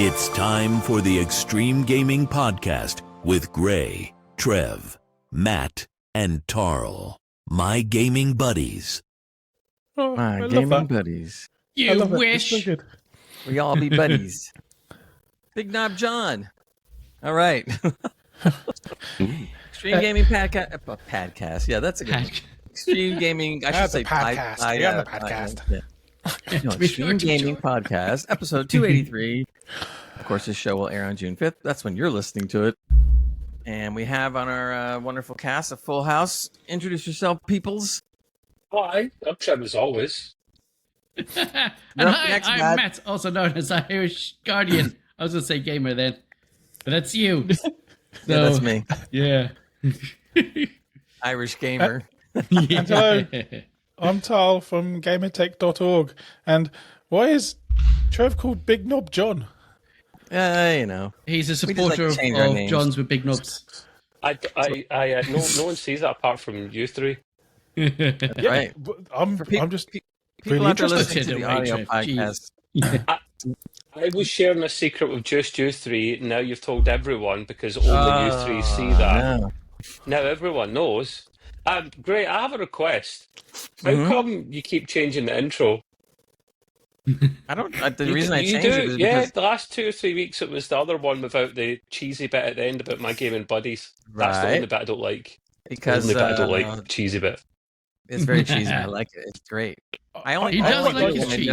It's time for the Extreme Gaming Podcast with Gray, Trev, Matt, and Tarl, my gaming buddies. Oh, My I gaming love that. buddies. I You love wish. It. It's so good. We all be buddies. Big Knob John. All right. Extreme Gaming Podcast. Yeah, that's a good one. Extreme Gaming. I should That's say a podcast. You're on the podcast. No, Extreme Gaming Podcast, episode 283. Of course, this show will air on June 5th. That's when you're listening to it. And we have on our wonderful cast a full house. Introduce yourself, peoples. Hi, I'm Trev as always. And Nope, hi, next, I'm Matt. Matt, also known as Irish Guardian. I was going to say gamer then, but that's you. Yeah, that's me. Yeah. Irish gamer. Yeah. hello. I'm Tarl from gamertech.org. And why is Trev called Big Knob John? You know. He's a We just like supporter to change our of names. John's with big nubs. No one sees that apart from you three. That's right. I'm people- just People really out there interested. listening to the Consider audio way, Trev. podcast. I was sharing a secret with just you three. Now you've told everyone because only you three see that. No. Now everyone knows. Great, I have a request. How Mhm. come you keep changing the intro? I don't. The reason I changed do, it is yeah. because The last 2 or 3 weeks it was the other one without the cheesy bit at the end about my gaming buddies. That's the Right. only bit I don't like. because the only bit I don't like, cheesy bit. it's very cheesy. I like it. It's great. I only He I does only like do it his when cheese.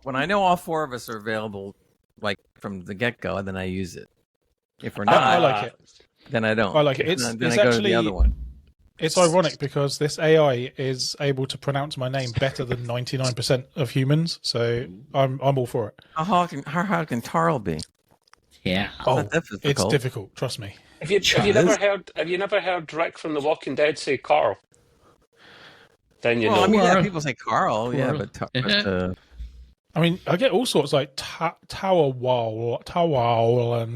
I know all four of us are available, like from the get go, and then I use it. If we're I not, like it. then I don't. I like it. It's then I go to actually the other one. it's ironic because this AI is able to pronounce my name better than 99% of humans. So I'm all for it. How hard can Tarl be? Yeah. Oh, Not that it's difficult. difficult. Trust me. Have you never heard Rick from The Walking Dead say Carl? Then you Well, know. I mean, yeah, Carl. people say Carl, yeah, Carl. but I mean, I get all sorts like tower wall, and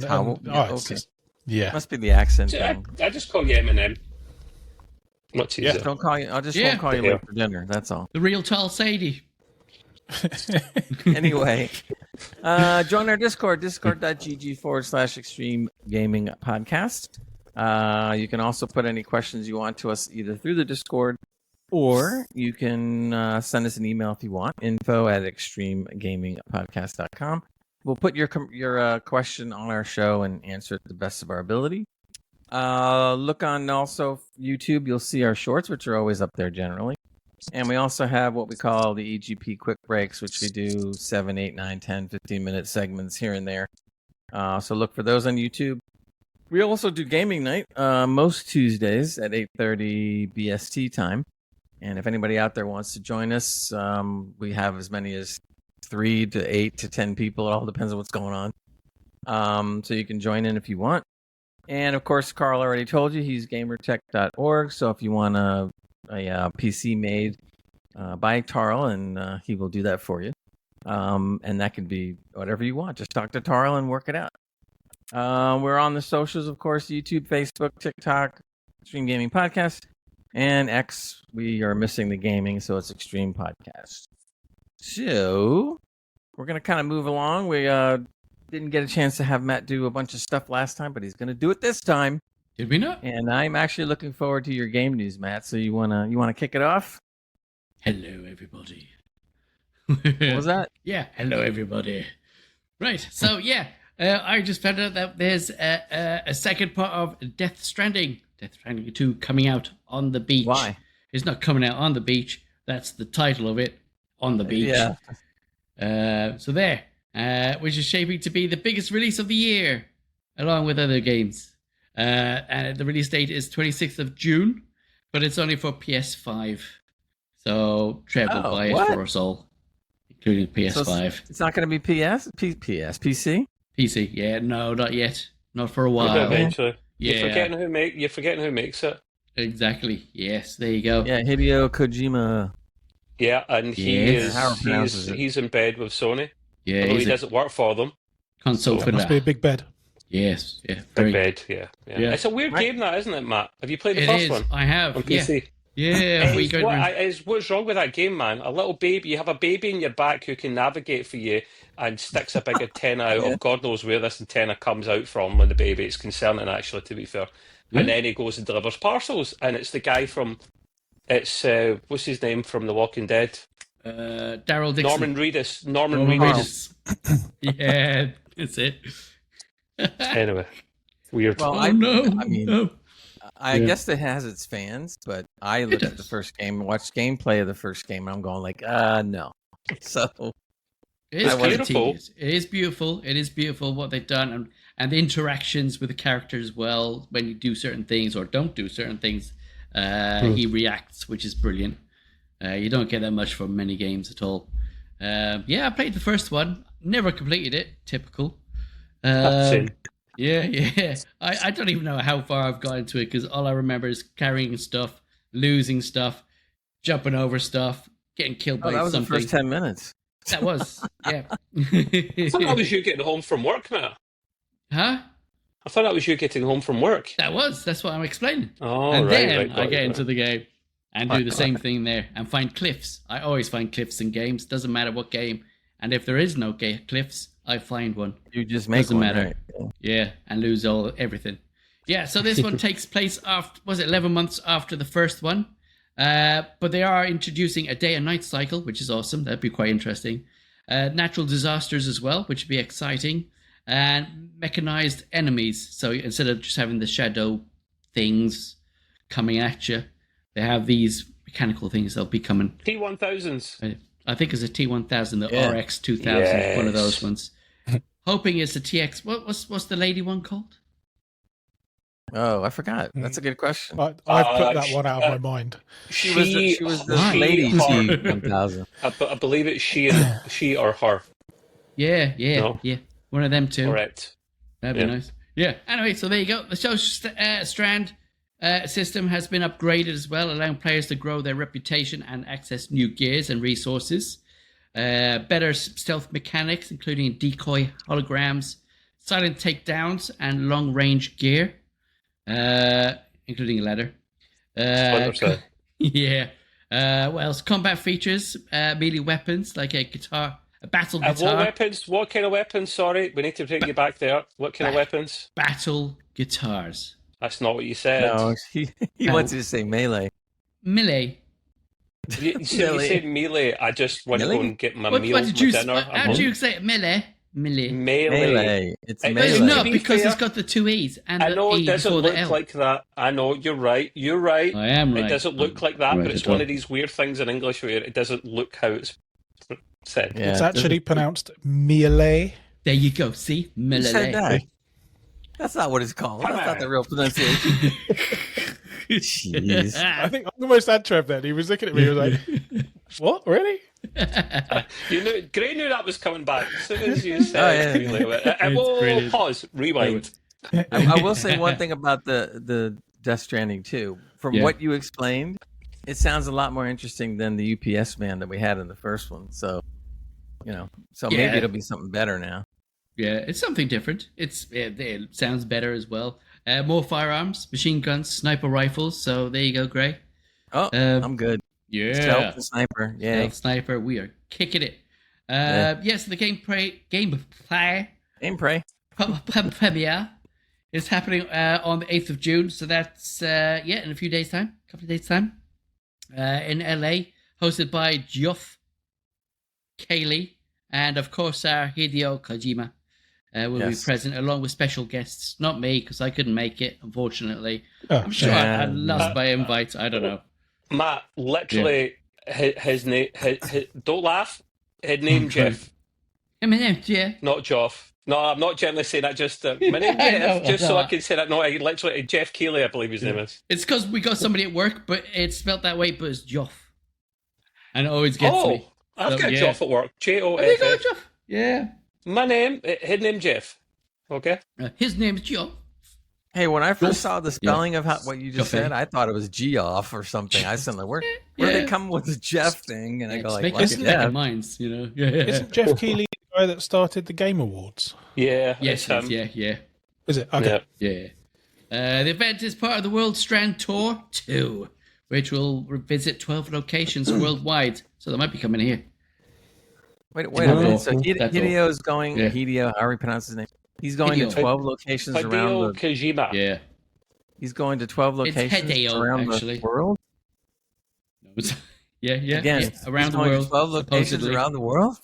Tower- yeah, it's okay. just, yeah. must be the accent I, thing. I just call you Eminem. Much Yeah. easier. Don't call you. I just Yeah. won't call you Yeah. late for dinner. That's all. The real tall Sadie. Anyway, join our Discord, discord.gg/extreme gaming podcast. You can also put any questions you want to us either through the Discord or you can send us an email if you want, info@extremegamingpodcast.com. We'll put your question on our show and answer it to the best of our ability. Look on also YouTube. You'll see our shorts, which are always up there generally. And we also have what we call the EGP quick breaks, which we do 7, 8, 9, 10, 15-minute segments here and there. So look for those on YouTube. We also do gaming night most Tuesdays at 8:30 BST time. And if anybody out there wants to join us, we have as many as 3 to 8 to 10 people. It all depends on what's going on. So you can join in if you want. And of course, Carl already told you he's gamertech.org. So if you want a PC made by Tarl, and he will do that for you. And that can be whatever you want. Just talk to Tarl and work it out. We're on the socials, of course, YouTube, Facebook, TikTok, Extreme Gaming Podcast, and X. We are missing the gaming, so it's Extreme Podcast. So we're going to kind of move along. We didn't get a chance to have Matt do a bunch of stuff last time, but he's going to do it this time. Did we not? And I'm actually looking forward to your game news, Matt. So you wanna kick it off? Hello, everybody. What was that? Yeah, hello, everybody. Right, so yeah, I just found out that there's a second part of Death Stranding 2 coming out on the beach. Why? It's not coming out on the beach. That's the title of it, On the Beach. Yeah. So there, which is shaping to be the biggest release of the year, along with other games. And the release date is 26th of June, but it's only for PS5. So Trev will buy it for us all, including PS5. So it's not going to be PC. PC, yeah, no, not yet. Not for a Maybe while. eventually. Yeah, You're forgetting who makes it. exactly. Yes, there you go. Yeah, Hideo Kojima. Yeah, and Yes. How it pronounces it. he's in bed with Sony. Yeah, Although he's he a doesn't work for them. console for Must be a that. big bed. Yes, yeah, In very. bed, yeah. Yeah. It's a weird Right. game, that isn't it, Matt? Have you played the It first is. one I have. on Yeah, PC? Yeah, we go around. What's wrong with that game, man? A little baby, you have a baby in your back who can navigate for you and sticks a big antenna out of God knows where this antenna comes out from when the baby. It's concerning, actually, to be fair. Yeah. And then he goes and delivers parcels, and it's the guy from, what's his name from The Walking Dead? Daryl Dixon. Norman Reedus. Norman Norman Reedus. Yeah, that's it. Anyway, weird. Well, Oh, no. I mean, No. I Yeah. guess it has its fans, but I looked at the does. first game, watched gameplay of the first game, and I'm going like, no. So It is I wasn't pretty. told. It is beautiful. It is beautiful what they've done, and the interactions with the characters as well. When you do certain things or don't do certain things, he reacts, which is brilliant. You don't get that much from many games at all. Yeah, I played the first one. Never completed it. Typical. Same. Yeah. I don't even know how far I've got into it because all I remember is carrying stuff, losing stuff, jumping over stuff, getting killed by that was something. the first 10 minutes. That was, yeah. I thought that was you getting home from work, man. Huh? I thought that was you getting home from work. That's what I'm explaining. Oh, And right, then right. I got get it. into the game and do the same thing there and find cliffs. I always find cliffs in games. Doesn't matter what game. And if there is no cliffs, I find one. You just make Doesn't one, matter. right? Yeah, and lose everything. Yeah, so this one takes place after, was it 11 months after the first one? But they are introducing a day and night cycle, which is awesome. That'd be quite interesting. Natural disasters as well, which would be exciting. And mechanized enemies. So instead of just having the shadow things coming at you, they have these mechanical things that'll be coming. T1000s. I think it's a T1000, the Yeah. RX 2000, one of those Yes. ones. Hoping it's a TX. What's the lady one called? Oh, I forgot. That's a good question. I've put that one out of my mind. She was the she, lady her. T1000. I believe it's she or her. Yeah, No. yeah. One of them two. Correct. That'd be Yeah. nice. Yeah. Anyway, so there you go. The social Strand system has been upgraded as well, allowing players to grow their reputation and access new gears and resources. Better stealth mechanics, including decoy holograms, silent takedowns, and long-range gear, including a ladder. Splinter Cell. Yeah. What else? Combat features, melee weapons like a guitar, a battle What guitar. weapons? What kind of weapons? Sorry, we need to take you back there. What kind of weapons? Battle guitars. That's not what you said. No, he wants you to say melee. Melee. You said melee. I just want to go and get my What meal, did my you? dinner. How do you say it? Melee? Melee. Melee. It's But But it's melee. not To be because fair, it's got the two E's and I the know E it doesn't before the look L. like that. I know you're right. You're right. I am right. It doesn't look like that, Right but it's at one all. of these weird things in English where it doesn't look how it's said. Yeah, It's actually pronounced melee. There you go. See, Who melee. said that? That's not what it's called. That's not the real pronunciation. Jeez. I think I almost had Trev then. He was looking at me. He was like, "What? Really?" Gray knew that was coming back as soon as you said yeah. melee. It's brilliant. Pause. Rewind. I will say one thing about the Death Stranding 2. From Yeah. what you explained, it sounds a lot more interesting than the UPS man that we had in the first one. So, Yeah. maybe it'll be something better now. Yeah, it's something different. It sounds better as well. More firearms, machine guns, sniper rifles. So there you go, Gray. Oh, I'm good. Yeah. Stealth and sniper. Yeah. Stealth sniper. We are kicking it. Yes, the gameplay Aim pray. premiere is happening on the 8th of June. So that's in a few days' time, a couple of days' time, in LA, hosted by Geoff Keighley and of course Hideo Kojima will be present along with special guests. Not me because I couldn't make it, unfortunately. I'm sure I lost my invite. I don't know. Matt, literally, his name. Don't laugh. His name Jeff, Yeah. not Joff. No, I'm not generally saying that. Just my name I Jeff, know, just I so know. I can say that. No, I literally Jeff Keighley, I believe his name is. It's because we got somebody at work, but it's spelled that way, but it's Geoff. And it always gets me. I've So, got yeah. Joff at work. There you go, Joff. Geoff. Yeah. My name, his name Jeff. Okay. His name is Geoff. Hey, when I first saw the spelling of what you just Geoff, said, I thought it was Geoff or something. I said, where did they come with the Jeff thing? And I go It's like, making what? second minds, Yeah. Isn't Jeff Keighley the guy that started the Game Awards? Yeah. Yes, it's him. yeah. Is it? Okay. Yeah. Yeah. The event is part of the World Strand Tour 2, which will visit 12 locations worldwide. So they might be coming here. Wait a minute. So That's Hideo is going. Yeah. Hideo, how do we pronounce his name? He's going Hideo. to 12 locations around Hideo the. Kojima. Yeah. He's going to 12 It's locations Hideo, around actually. the world. Yeah. Again, yeah. Around he's the going to world. 12 locations supposedly. around the world.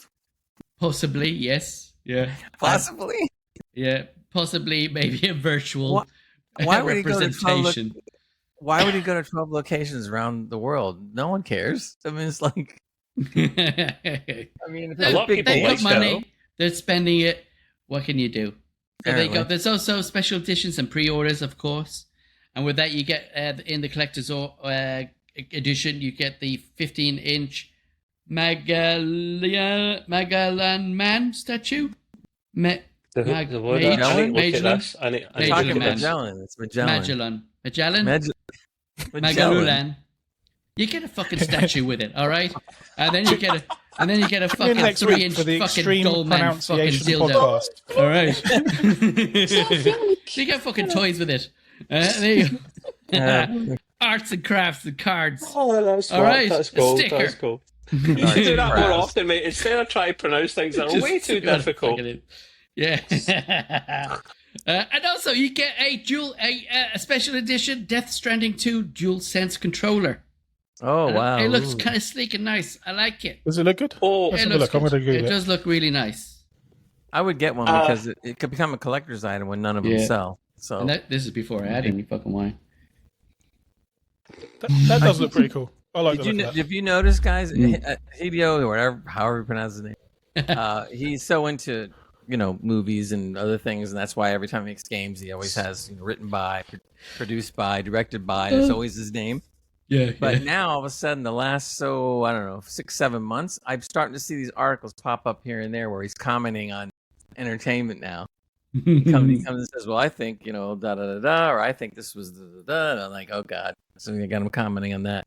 Possibly, yes. Yeah. Possibly. Yeah. Possibly, maybe a virtual Why would he go to 12 representation. Why would he go to 12 locations around the world? No one cares. I mean, it's like. I mean, if A lot of people They've like got money. They're spending it. What can you do? So Apparently. there's also special editions and pre-orders, of course. And with that, you get in the collector's edition, you get the 15-inch Magalan Man statue. The word, I need to look at this. I need to Talking look at this. Magellan. It's Magellan. Magellan? Magalulan. You get a fucking statue with it, all right? And then you get a Tune in fucking next week 3-inch for the fucking extreme gold man fucking pronunciation dildo. podcast. All right. You get fucking toys with it. There you go. Arts and crafts and cards. Oh, that's All right, That's a cool. sticker. That's cool. You should do that more often, mate. Instead of trying to pronounce things that are way too difficult. Yeah. And also, you get a special edition Death Stranding 2 Dual Sense controller. Oh, wow. It looks kind of sleek and nice. I like it. Does it look good? Oh, Let's It have a looks look. I'm good. going to Google It it. does look really nice. I would get one because it could become a collector's item when none of them Yeah. sell. So And this is before I had any fucking wine. That does look pretty cool. I like the look of that. Have you noticed, guys? Hideo, or whatever, however you pronounce his name, he's so into movies and other things, and that's why every time he makes games, he always has written by, produced by, directed by. And it's always his name. Yeah. But now, all of a sudden, the last 6-7 months, I'm starting to see these articles pop up here and there where he's commenting on entertainment now. He comes and says, "Well, I think da da da da," or "I think this was da da da." And I'm like, "Oh God!" So I got him commenting on that.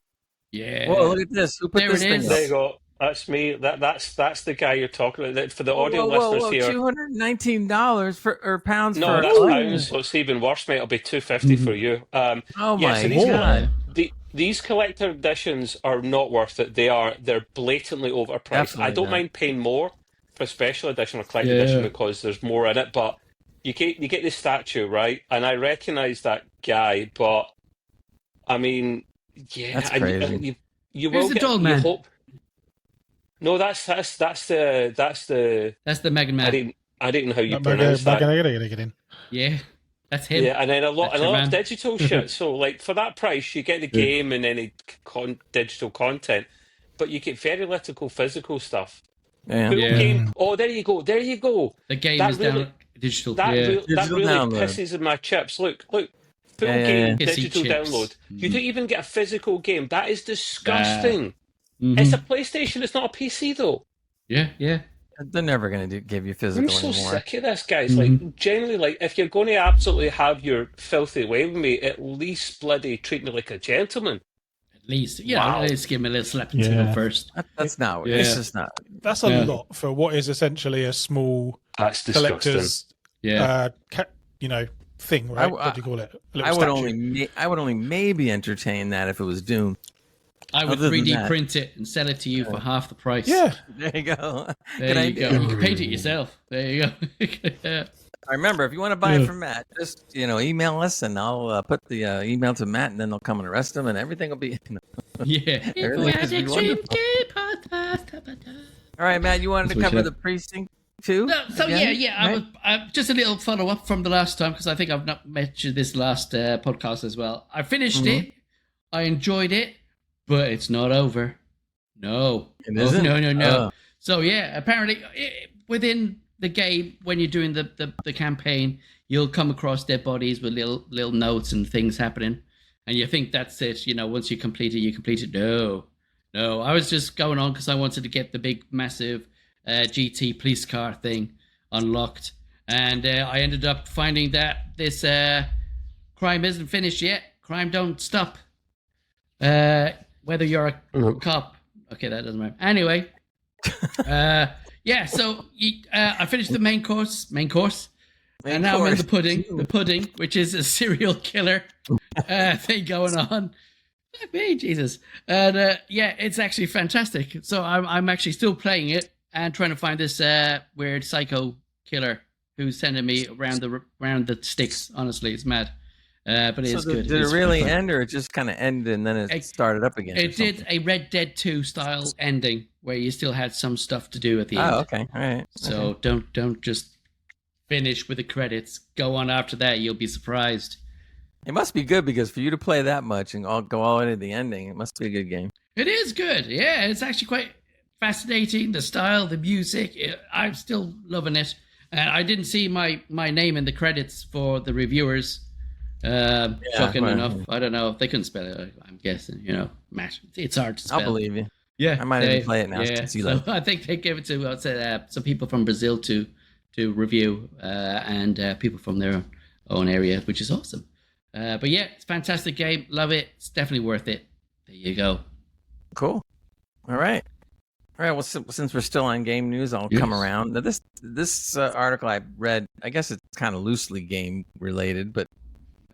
Yeah. Whoa, look at this! Who put There this it thing is. up? there you go. That's me. That's the guy you're talking about. For the audio listeners here. $219 or pounds No, for that's pounds. So it's even worse, mate. It'll be $250 for you. Oh yeah, my so God! these collector editions are not worth it. They're blatantly overpriced. Definitely I don't not. mind paying more for a special edition or collector edition because there's more in it. But you get this statue, right? And I recognize that guy, but I mean, yeah, That's crazy. You Where's will the get. doll You man? hope. No, that's the. That's the Mega Man. I didn't know how you pronounce that. Get Yeah. That's him. Yeah, and then a lot That's your of man. digital shit. So, like, for that price, you get the game and any digital content, but you get very little physical stuff. Yeah. Full Yeah. game. Oh, there you go. There you go. The game That is really- down digital. That yeah. that Digital really download. pisses in my chips. Look. Full Yeah, game yeah. Pissy digital chips. download. You don't even get a physical game. That is disgusting. Mhm. It's a PlayStation. It's not a PC though. Yeah. They're never going to give you I'm physical so anymore. sick of this, guys. Like, generally, like, if you're going to absolutely have your filthy way with me, at least bloody treat me like a gentleman. At least. Wow. Let's give him a little slap and tickle first. That's not. Yeah. It's just not. That's a Yeah. lot for what is essentially a small That's disgusting. collector's, Yeah. thing, right? I- What do you call it? A little I would statue. only maybe entertain that if it was Doom. I would Other than 3D that- print it and sell it to you for half the price. Yeah. There you go. There Good you idea. go. You can paint it yourself. There you go. I remember if you want to buy it from Matt, just email us and I'll put the email to Matt and then they'll come and arrest him and everything will be. Yeah. Everything will be wonderful. All right, Matt, you wanted to That's what cover we the precinct too? No, so again? yeah. I just a little follow up from the last time because I think I've not mentioned this last podcast as well. I finished it. I enjoyed it, but it's not over. No, It isn't? No. Oh. So yeah, apparently within the game, when you're doing the campaign, you'll come across dead bodies with little notes and things happening, and you think that's it. Once you complete it, you complete it. No. I was just going on because I wanted to get the big, massive GT police car thing unlocked, and I ended up finding that this crime isn't finished yet. Crime don't stop. Whether you're a cop, okay, that doesn't matter. Anyway, yeah. So I finished the main course, and now I'm in the pudding, which is a serial killer thing going on. Me, Jesus. And yeah, it's actually fantastic. So I'm actually still playing it and trying to find this weird psycho killer who's sending me around the sticks. Honestly, it's mad. But it is good. Did it really end, or it just kind of ended and then it started up again? It did a Red Dead 2 style ending where you still had some stuff to do at the end. Oh, okay, all right. So don't just finish with the credits. Go on after that. You'll be surprised. It must be good, because for you to play that much and go all the way to the ending, it must be a good game. It is good. Yeah, it's actually quite fascinating. The style, the music. I'm still loving it. And I didn't see my name in the credits for the reviewers. Shocking enough. I don't know. They couldn't spell it. I'm guessing. Matt. It's hard to spell. I'll believe you. Yeah, I might even play it now. Yeah, so I think they gave it to some people from Brazil to review, and people from their own area, which is awesome. But yeah, it's a fantastic game. Love it. It's definitely worth it. There you go. Cool. All right. Well, since we're still on game news, I'll come around. Now, this article I read, I guess it's kind of loosely game related, but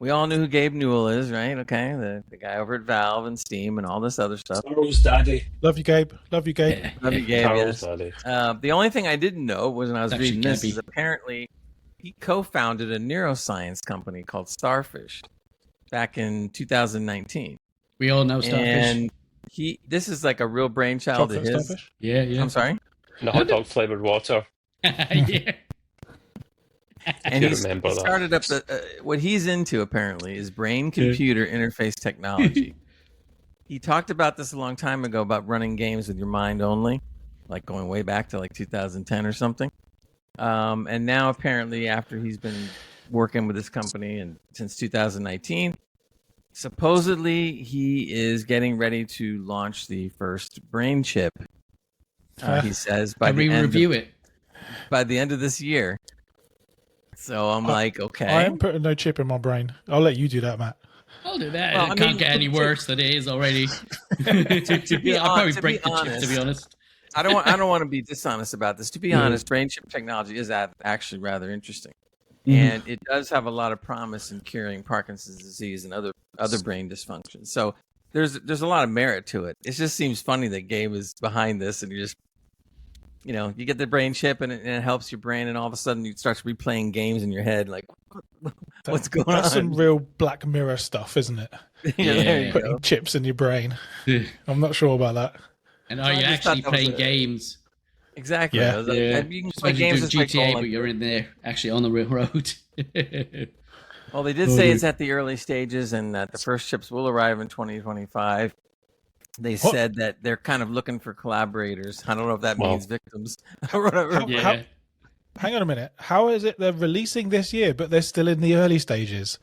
we all knew who Gabe Newell is, right? Okay, the guy over at Valve and Steam and all this other stuff. Carl's daddy. Love you, Gabe. Love you, Gabe. Love you, Gabe. Carl's Yes. daddy. The only thing I didn't know was when I was Actually, reading this Gabby. is apparently he co-founded a neuroscience company called Starfish back in 2019. We all know Starfish. And this is like a real brainchild of Chocolate his. starfish? Yeah. I'm sorry. And the hot dog flavored water. Yeah. And I he remember that. started up what he's into apparently is brain-computer interface technology. He talked about this a long time ago about running games with your mind only, like going way back to like 2010 or something. And now apparently, after he's been working with this company and since 2019, supposedly he is getting ready to launch the first brain chip. He says by the end of this year. So I'm like, okay. I am putting no chip in my brain. I'll let you do that, Matt. I'll do that. Well, It can't get any worse than it is already. I'll probably break the chip, to be honest. I don't want to be dishonest about this. To be honest, brain chip technology is actually rather interesting, and it does have a lot of promise in curing Parkinson's disease and other brain dysfunction. So there's a lot of merit to it. It just seems funny that Gabe is behind this, and you get the brain chip and it helps your brain, and all of a sudden you start replaying games in your head, like what's going on? That's some real Black Mirror stuff, isn't it? There you Putting go. chips in your brain. I'm not sure about that. And are I you just actually thought that was playing games? Exactly. Yeah. I was like, you can Just play like you games do just like GTA, going but you're in there, actually on the real road. Well, they did say it's at the early stages and that the first chips will arrive in 2025. They said that they're kind of looking for collaborators. I don't know if that means victims or whatever. Yeah. Hang on a minute. How is it they're releasing this year, but they're still in the early stages?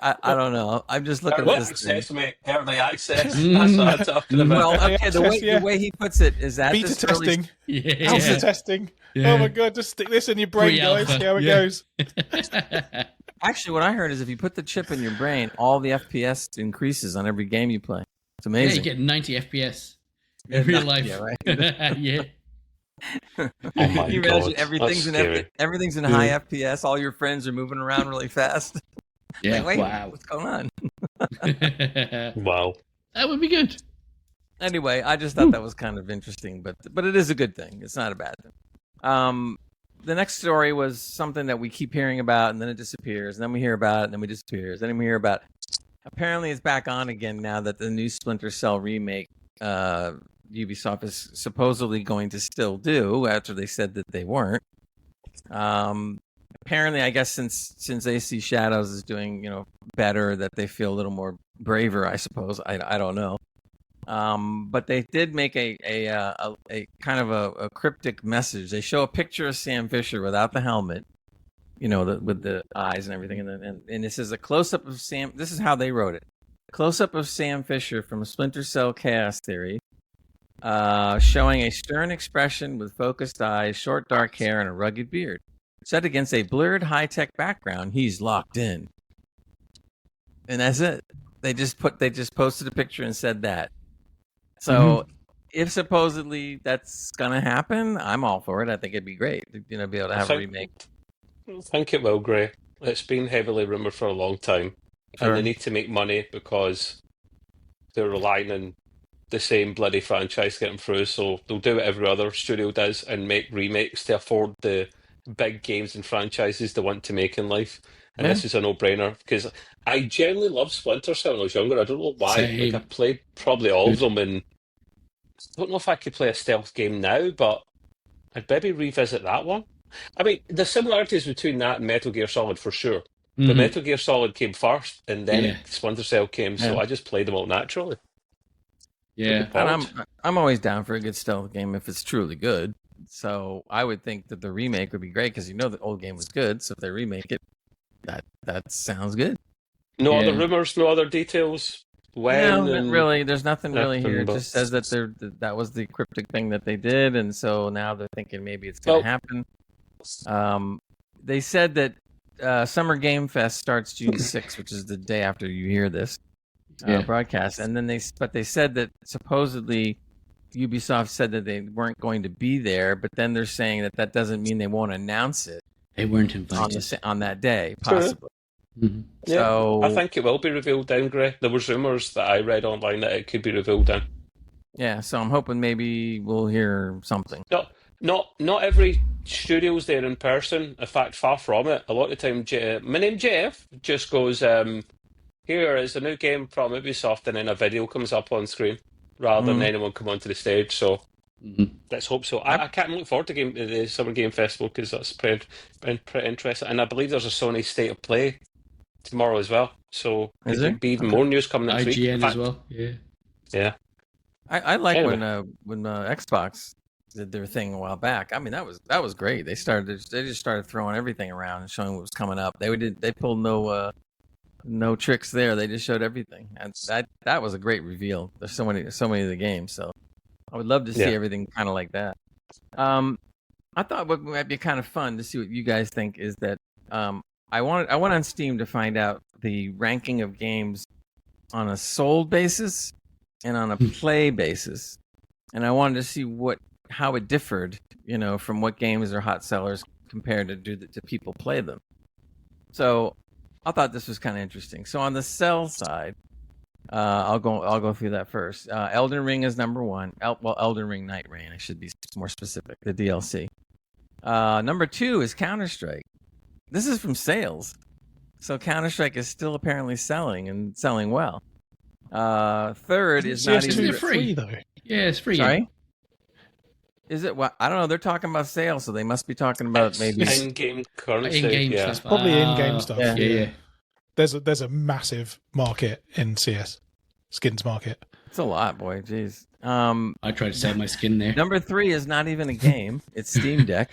I don't know. I'm just looking at this thing. Access, mate. Early access. That's what I'm talking about. Well, okay, access, the way he puts it is that Beta testing. Yeah. Alpha testing. Yeah. Oh my god, just stick this in your brain, guys. Pre-alpha. See how it Yeah. goes. Actually, what I heard is if you put the chip in your brain, all the FPS increases on every game you play. It's Yeah, amazing. you get 90 FPS in real life. Yeah, right. Yeah. Oh my You god. imagine everything's in high FPS. All your friends are moving around really fast. Yeah. Like, wait, Wow. what's going on? Wow. That would be good. Anyway, I just thought that was kind of interesting, but it is a good thing. It's not a bad thing. The next story was something that we keep hearing about, and then it disappears, and then we hear about it, and then it disappears, and then we hear about it. Apparently, it's back on again now that the new Splinter Cell remake Ubisoft is supposedly going to still do after they said that they weren't. Apparently, I guess since AC Shadows is doing better, that they feel a little more braver. I suppose I don't know. But they did make a kind of a cryptic message. They show a picture of Sam Fisher without the helmet, with the eyes and everything, and this is a close up of Sam. This is how they wrote it: close up of Sam Fisher from Splinter Cell Chaos Theory, showing a stern expression with focused eyes, short dark hair, and a rugged beard. Set against a blurred high-tech background, he's locked in. And that's it. They just posted a picture and said that. So if supposedly that's gonna happen, I'm all for it. I think it'd be great to be able to have a remake. I think it will, Gray. It's been heavily rumored for a long time, Sure. and they need to make money because they're relying on the same bloody franchise to get them through, so they'll do what every other studio does and make remakes to afford the big games and franchises they want to make in life. And Yeah. this is a no-brainer because I genuinely loved Splinter Cell when I was younger. I don't know why. Like, Same. I played probably all of Good. them, and I don't know if I could play a stealth game now, but I'd maybe revisit that one. I mean, the similarities between that and Metal Gear Solid for sure. But Mhm. Metal Gear Solid came first, and then Yeah. Splinter Cell came, so Yeah. I just played them all naturally. Yeah. And I'm always down for a good stealth game if it's truly good. So I would think that the remake would be great because the old game was good. So if they remake it, that sounds good. No Yeah. other rumors, no other details. When No, not and really. There's nothing really nothing here. It but- just says that that was the cryptic thing that they did, and so now they're thinking maybe it's going to happen. They said that Summer Game Fest starts June 6th, which is the day after you hear this broadcast, and then they said that supposedly Ubisoft said that they weren't going to be there, but then they're saying that doesn't mean they won't announce it They weren't invited. on that day, True. possibly. Mhm. Yeah, So I think it will be revealed down, Gray. There was rumours that I read online that it could be revealed down. yeah, so I'm hoping maybe we'll hear something. Not every studio's there in person. In fact, far from it. A lot of the time, my name Jeff just goes, here is a new game from Ubisoft, and then a video comes up on screen rather than anyone come onto the stage. So Mhm. let's hope so. I can't look forward to the Summer Game Festival because that's pretty interesting. And I believe there's a Sony State of Play tomorrow as well. So Is there there? could be even more news coming next week. In IGN fact, as well. Yeah. Yeah. I like Anyway. when Xbox did their thing a while back. I mean, that was great. They just started throwing everything around and showing what was coming up. They pulled no tricks there. They just showed everything, and that was a great reveal. There's so many of the games, so I would love to see Yeah. everything kind of like that. I thought what might be kind of fun to see what you guys think is that I went on Steam to find out the ranking of games on a sold basis and on a play basis, and I wanted to see how it differed, from what games are hot sellers compared to people play them. So I thought this was kind of interesting. So on the sell side, I'll go through that first. Elden Ring is number one. Elden Ring Night Rain. I should be more specific. The DLC. Number 2 is Counter-Strike. This is from sales, so Counter-Strike is still apparently selling well. Third is not Isn't even it free? though. Yeah, it's free. Sorry. Is it what? I don't know. They're talking about sales, so they must be talking about maybe. in-game currency. In-game yeah. stuff. Probably in-game stuff. yeah. Yeah. There's a massive market in CS, skins market. It's a lot, boy. Jeez. I try to sell my skin there. Number 3 is not even a game. It's Steam Deck.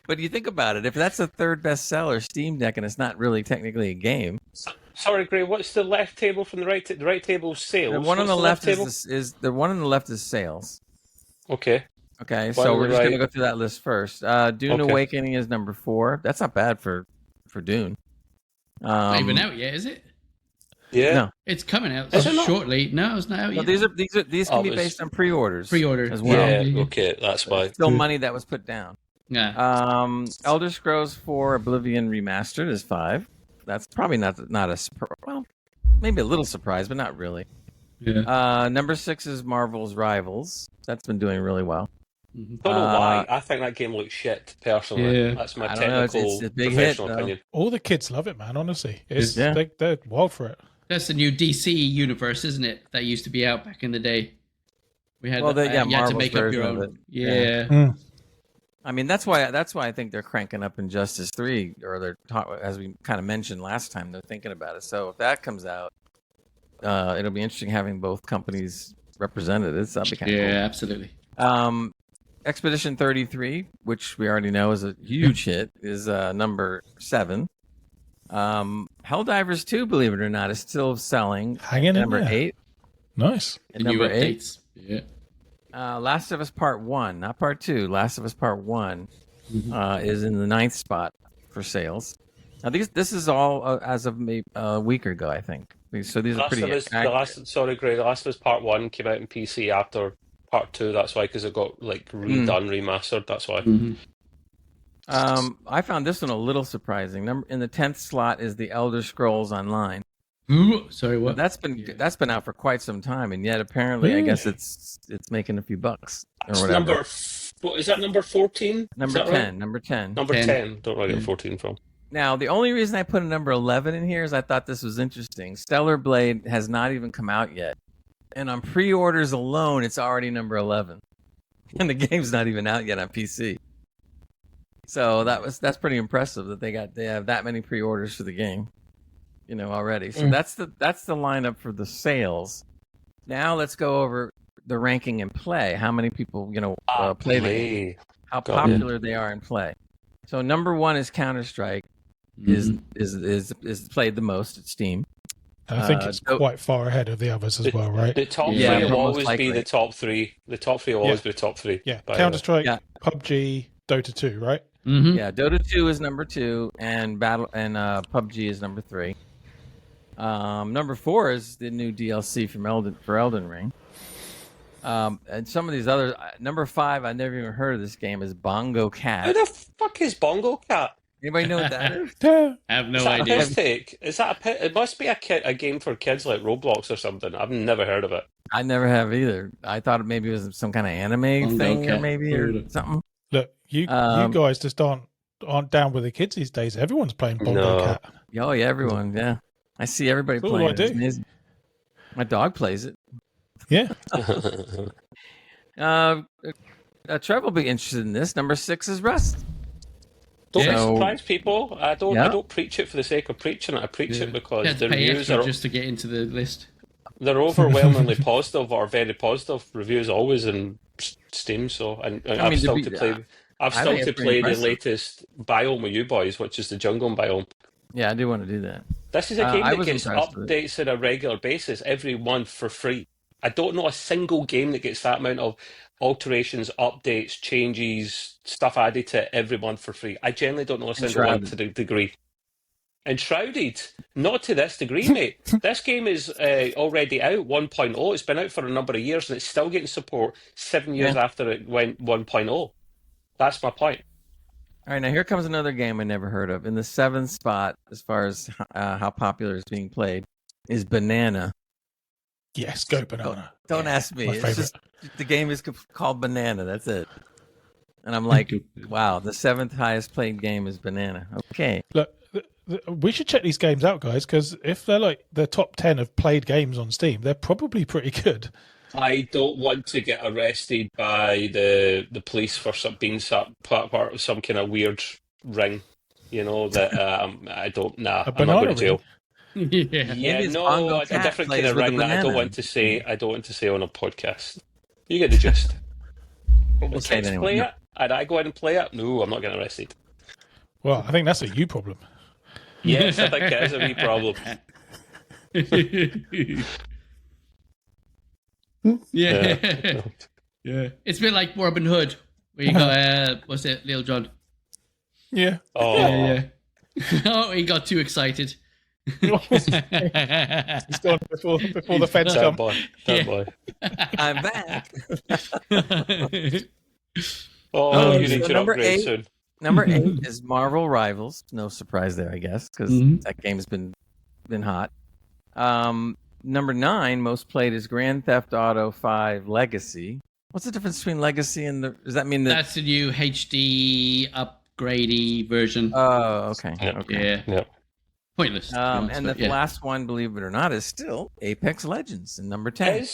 But you think about it, if that's the third best seller, Steam Deck, and it's not really technically a game. Sorry, Gray. What's the left table from the right? The right table's sales. The one on What's the left table? the one on the left is sales. Okay. Okay, One so on we're the just right. gonna go through that list first. Dune Okay. Awakening is number 4. That's not bad for Dune. Not even out yet, is it? Yeah. No. It's coming out Is it not? shortly. No, it's not out No, yet. these can Oh, be it's- based on pre-orders. Pre-order as well. Yeah. Okay, that's why. Still money that was put down. Yeah. Elder Scrolls 4 Oblivion Remastered is 5. That's probably not a well, maybe a little surprise, but not really. Yeah. Number 6 is Marvel's Rivals. That's been doing really well. Mhm. Don't know why. I think that game looks shit, personally. Yeah. That's my I don't know, it's technical, a big hit, professional though. opinion. All the kids love it, man. Honestly, Yeah. they're wild for it. That's the new DC universe, isn't it? That used to be out back in the day. We had, Well, you had to Marvel's make up your version of own. it. Yeah. I mean, that's why I think they're cranking up Injustice 3, or as we kind of mentioned last time, they're thinking about it. So if that comes out, it'll be interesting having both companies represented. That'd be kind of Yeah, cool. absolutely. Expedition 33, which we already know is a huge hit, is number 7. Helldivers 2, believe it or not, is still selling. Hanging in Number there. 8. Nice. And The new number 8. updates. Yeah. Last of Us Part 1, not Part 2. Last of Us Part 1 is in the 9th spot for sales. Now, this is all as of maybe a week ago, I think. So these are pretty accurate. Sorry, Gray. The Last of Us Part 1 came out in PC after Part 2. That's why, because it got redone, remastered. That's why. Mhm. I found this one a little surprising. In the 10th slot is the Elder Scrolls Online. Ooh, sorry, what? That's been out for quite some time, and yet apparently, I guess it's making a few bucks or whatever. What is that? Number 14? Number 10. Right? Number 10. Number 10. Don't know where I get 14 from. Now, the only reason I put a number 11 in here is I thought this was interesting. Stellar Blade has not even come out yet, and on pre-orders alone, it's already number 11, and the game's not even out yet on PC. So that's pretty impressive that they have that many pre-orders for the game, already. So that's the lineup for the sales. Now let's go over the ranking in play. How many people play the game? How popular they are in play. So number 1 is Counter-Strike. Is played the most at Steam. I think it's quite far ahead of the others as well, right? The top 3 will always be the top 3. The top 3 will always be the top 3. Yeah, Counter-Strike, PUBG, Dota 2, right? Mm-hmm. Yeah, Dota 2 is number 2, and PUBG is number 3. Number 4 is the new DLC for Elden Ring. And some of these others. Number 5, I never even heard of this game, is Bongo Cat. Who the fuck is Bongo Cat? Anybody know what that is? I have no idea. Is that it must be a game for kids like Roblox or something. I've never heard of it. I never have either. I thought maybe it was some kind of anime thing or something. Look, you guys just aren't down with the kids these days. Everyone's playing Bongo Cat. Oh yeah, everyone. Yeah, I see everybody That's playing. all I do. It's amazing. My dog plays it. Yeah. Trev will be interested in this. Number 6 is Rust. Don't be surprised, people. I don't preach it for the sake of preaching it. I preach it because the reviews are just to get into the list. They're overwhelmingly positive or very positive reviews always in Steam. So I've still to play the latest biome with you boys, which is the jungle biome. Yeah, I do want to do that. This is a game that gets updates on a regular basis every month for free. I don't know a single game that gets that amount of alterations, updates, changes, stuff added to it every month for free. I generally don't know a single one to the degree. Enshrouded, not to this degree, mate. This game is already out 1.0. It's been out for a number of years and it's still getting support 7 years after it went 1.0. That's my point. All right, now here comes another game I never heard of. In the 7th spot, as far as how popular it's being played, is Banana. Yes, go Banana. Don't ask me. It's just the game is called Banana. That's it. And I'm like, wow, the 7th highest played game is Banana. Okay. Look, we should check these games out, guys, because if they're like the top 10 of played games on Steam, they're probably pretty good. I don't want to get arrested by the police for being part of some kind of weird ring. That I don't. Nah, I'm not going to jail. No, a different kind of ring that I don't want to say. I don't want to say on a podcast. You get the gist. We'll say it anyway. Play it, and I go in and play it. No, I'm not getting arrested. Well, I think that's a you problem. Yes, I think it is a wee problem. Yeah. It's a bit like Robin Hood, where you got what's it, Lil Jon? Yeah. Oh, yeah. Oh, he got too excited. He's gone before the feds come. That boy. I'm back. You need to upgrade soon. Number 8 is Marvel Rivals. No surprise there, I guess, because that game's been hot. Number 9, most played, is Grand Theft Auto 5 Legacy. What's the difference between Legacy and does that mean that... That's the new HD upgradey version. Oh, okay. Yep. Okay. Yeah. Pointless. And the last one, believe it or not, is still Apex Legends in number 10.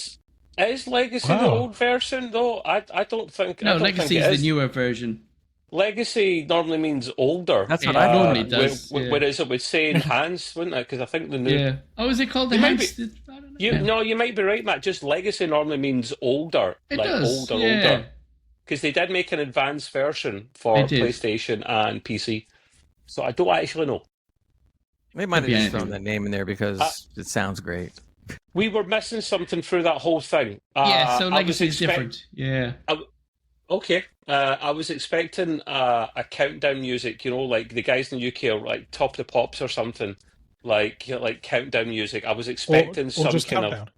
Is Legacy the old version, though? I don't think... No, Legacy is the newer version. Legacy normally means older. That's what I normally does. Whereas it would say enhanced, wouldn't it? Because I think the new... Yeah. Oh, is it called enhanced? No, you might be right, Matt. Just Legacy normally means older. It does. Older. Because they did make an advanced version for PlayStation and PC. So I don't actually know. They might have just thrown that name in there because it sounds great. We were missing something through that whole thing. So Legacy is different. Yeah. Okay. I was expecting a countdown music, like the guys in the UK are like Top the Pops or something, like countdown music. I was expecting or some just kind countdown.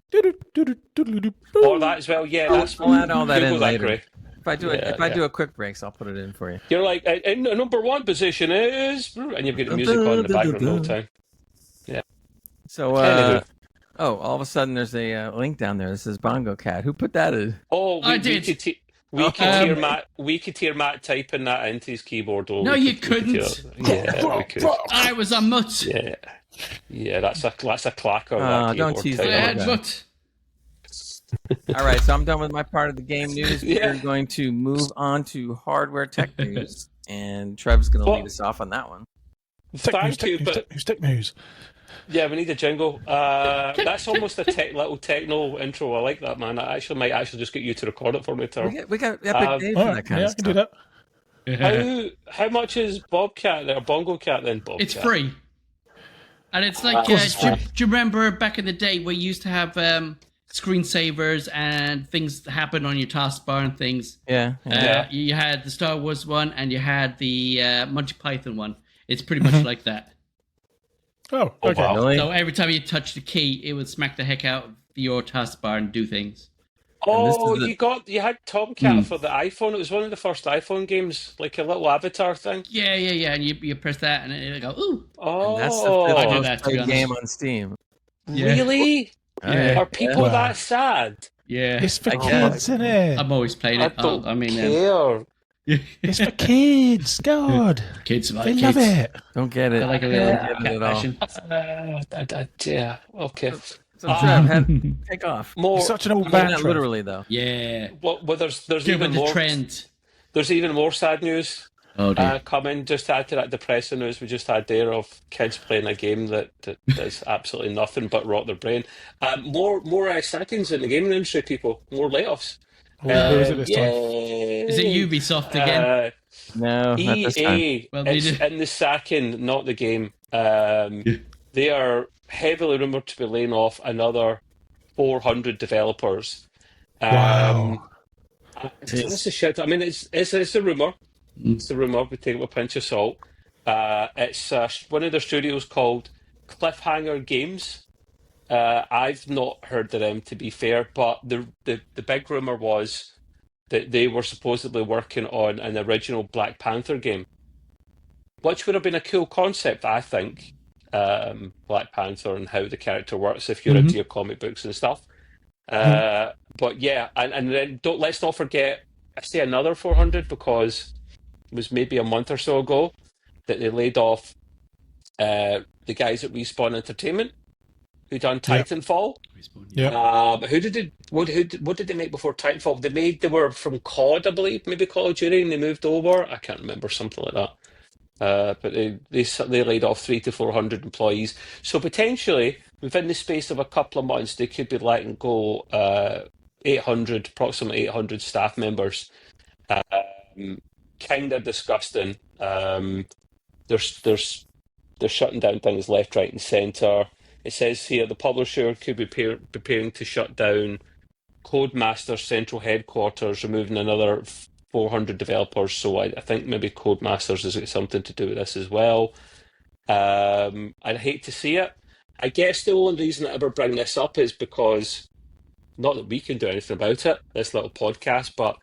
Or that as well. Yeah, that's. I'll add all that in later. Great. If I do a quick breaks, I'll put it in for you. You're like, in the number 1 position is, and you've got the music on in the background all the time. Yeah. So, Anywho. all of a sudden there's a link down there that says Bongo Cat. Who put that in? Oh, I did. We could hear Matt typing that into his keyboard. Oh, No, you couldn't. Yeah, we could. I was a mutt. Yeah, that's a clacker. That Don't keyboard tease type. me. I had Okay. mutt. All right, so I'm done with my part of the game news. We're going to move on to hardware tech news, and Trev's going to lead us off on that one. Thank you, but Who's tech news? yeah, we need a jingle. That's almost a little techno intro. I like that, man. I might just get you to record it for me, Tom. We got Epic Dave for that kind of I can do stuff. that. How much is Bobcat there? Bongo Cat then? Bobcat. It's free. And it's like, do you remember back in the day where you used to have screensavers and things happen on your taskbar and things? Yeah. You had the Star Wars one and you had the Monty Python one. It's pretty much like that. Oh, okay. wow. Really? So every time you touch the key, it would smack the heck out of your taskbar and do things. Oh, you had Tomcat for the iPhone. It was one of the first iPhone games, like a little avatar thing. Yeah. And you press that and it'll go, ooh. Oh, And that's the fifth I do most that, to be played honest. game on Steam. Yeah. really? Yeah. Are people that sad? Yeah. It's for I kids, guess. isn't it? I'm always playing I it. don't care. care. It's for kids. God, Kids like they kids. love it. Don't get it. I like a Don't little get it cat at all. passion. Yeah. Okay. So Trev, take off. More. You're such an old I mean, man. not Trev. literally though. Yeah. Well, there's Get even with the more. trend. There's even more sad news Oh, dear. coming. Just to add to that depressing news we just had there of kids playing a game that does absolutely nothing but rot their brain. More sackings in the gaming industry. People, more layoffs. Who is it this time? Is it Ubisoft again? No, not this time. EA, Well, it's they do- in the sacking, not the game. They are heavily rumoured to be laying off another 400 developers. Wow. It's a shit. I mean, it's a rumour. It's a rumour. We take it with a pinch of salt. It's one of their studios called Cliffhanger Games. I've not heard of them, to be fair, but the big rumour was that they were supposedly working on an original Black Panther game, which would have been a cool concept, I think. Black Panther and how the character works if you're into your comic books and stuff. But yeah, and then let's not forget, I say another 400 because it was maybe a month or so ago that they laid off the guys at Respawn Entertainment who done Titanfall. Yeah. But what did they make before Titanfall? They were from COD, I believe, maybe Call of Duty, and they moved over. I can't remember, something like that. But they laid off 300 to 400 employees. So potentially, within the space of a couple of months, they could be letting go approximately 800 staff members. Kind of disgusting. They're shutting down things left, right, and centre. It says here the publisher could be preparing to shut down Codemaster's central headquarters, removing another 400 developers. So I think maybe Codemasters has got something to do with this as well. I'd hate to see it. I guess the only reason I ever bring this up is because, not that we can do anything about it, this little podcast, but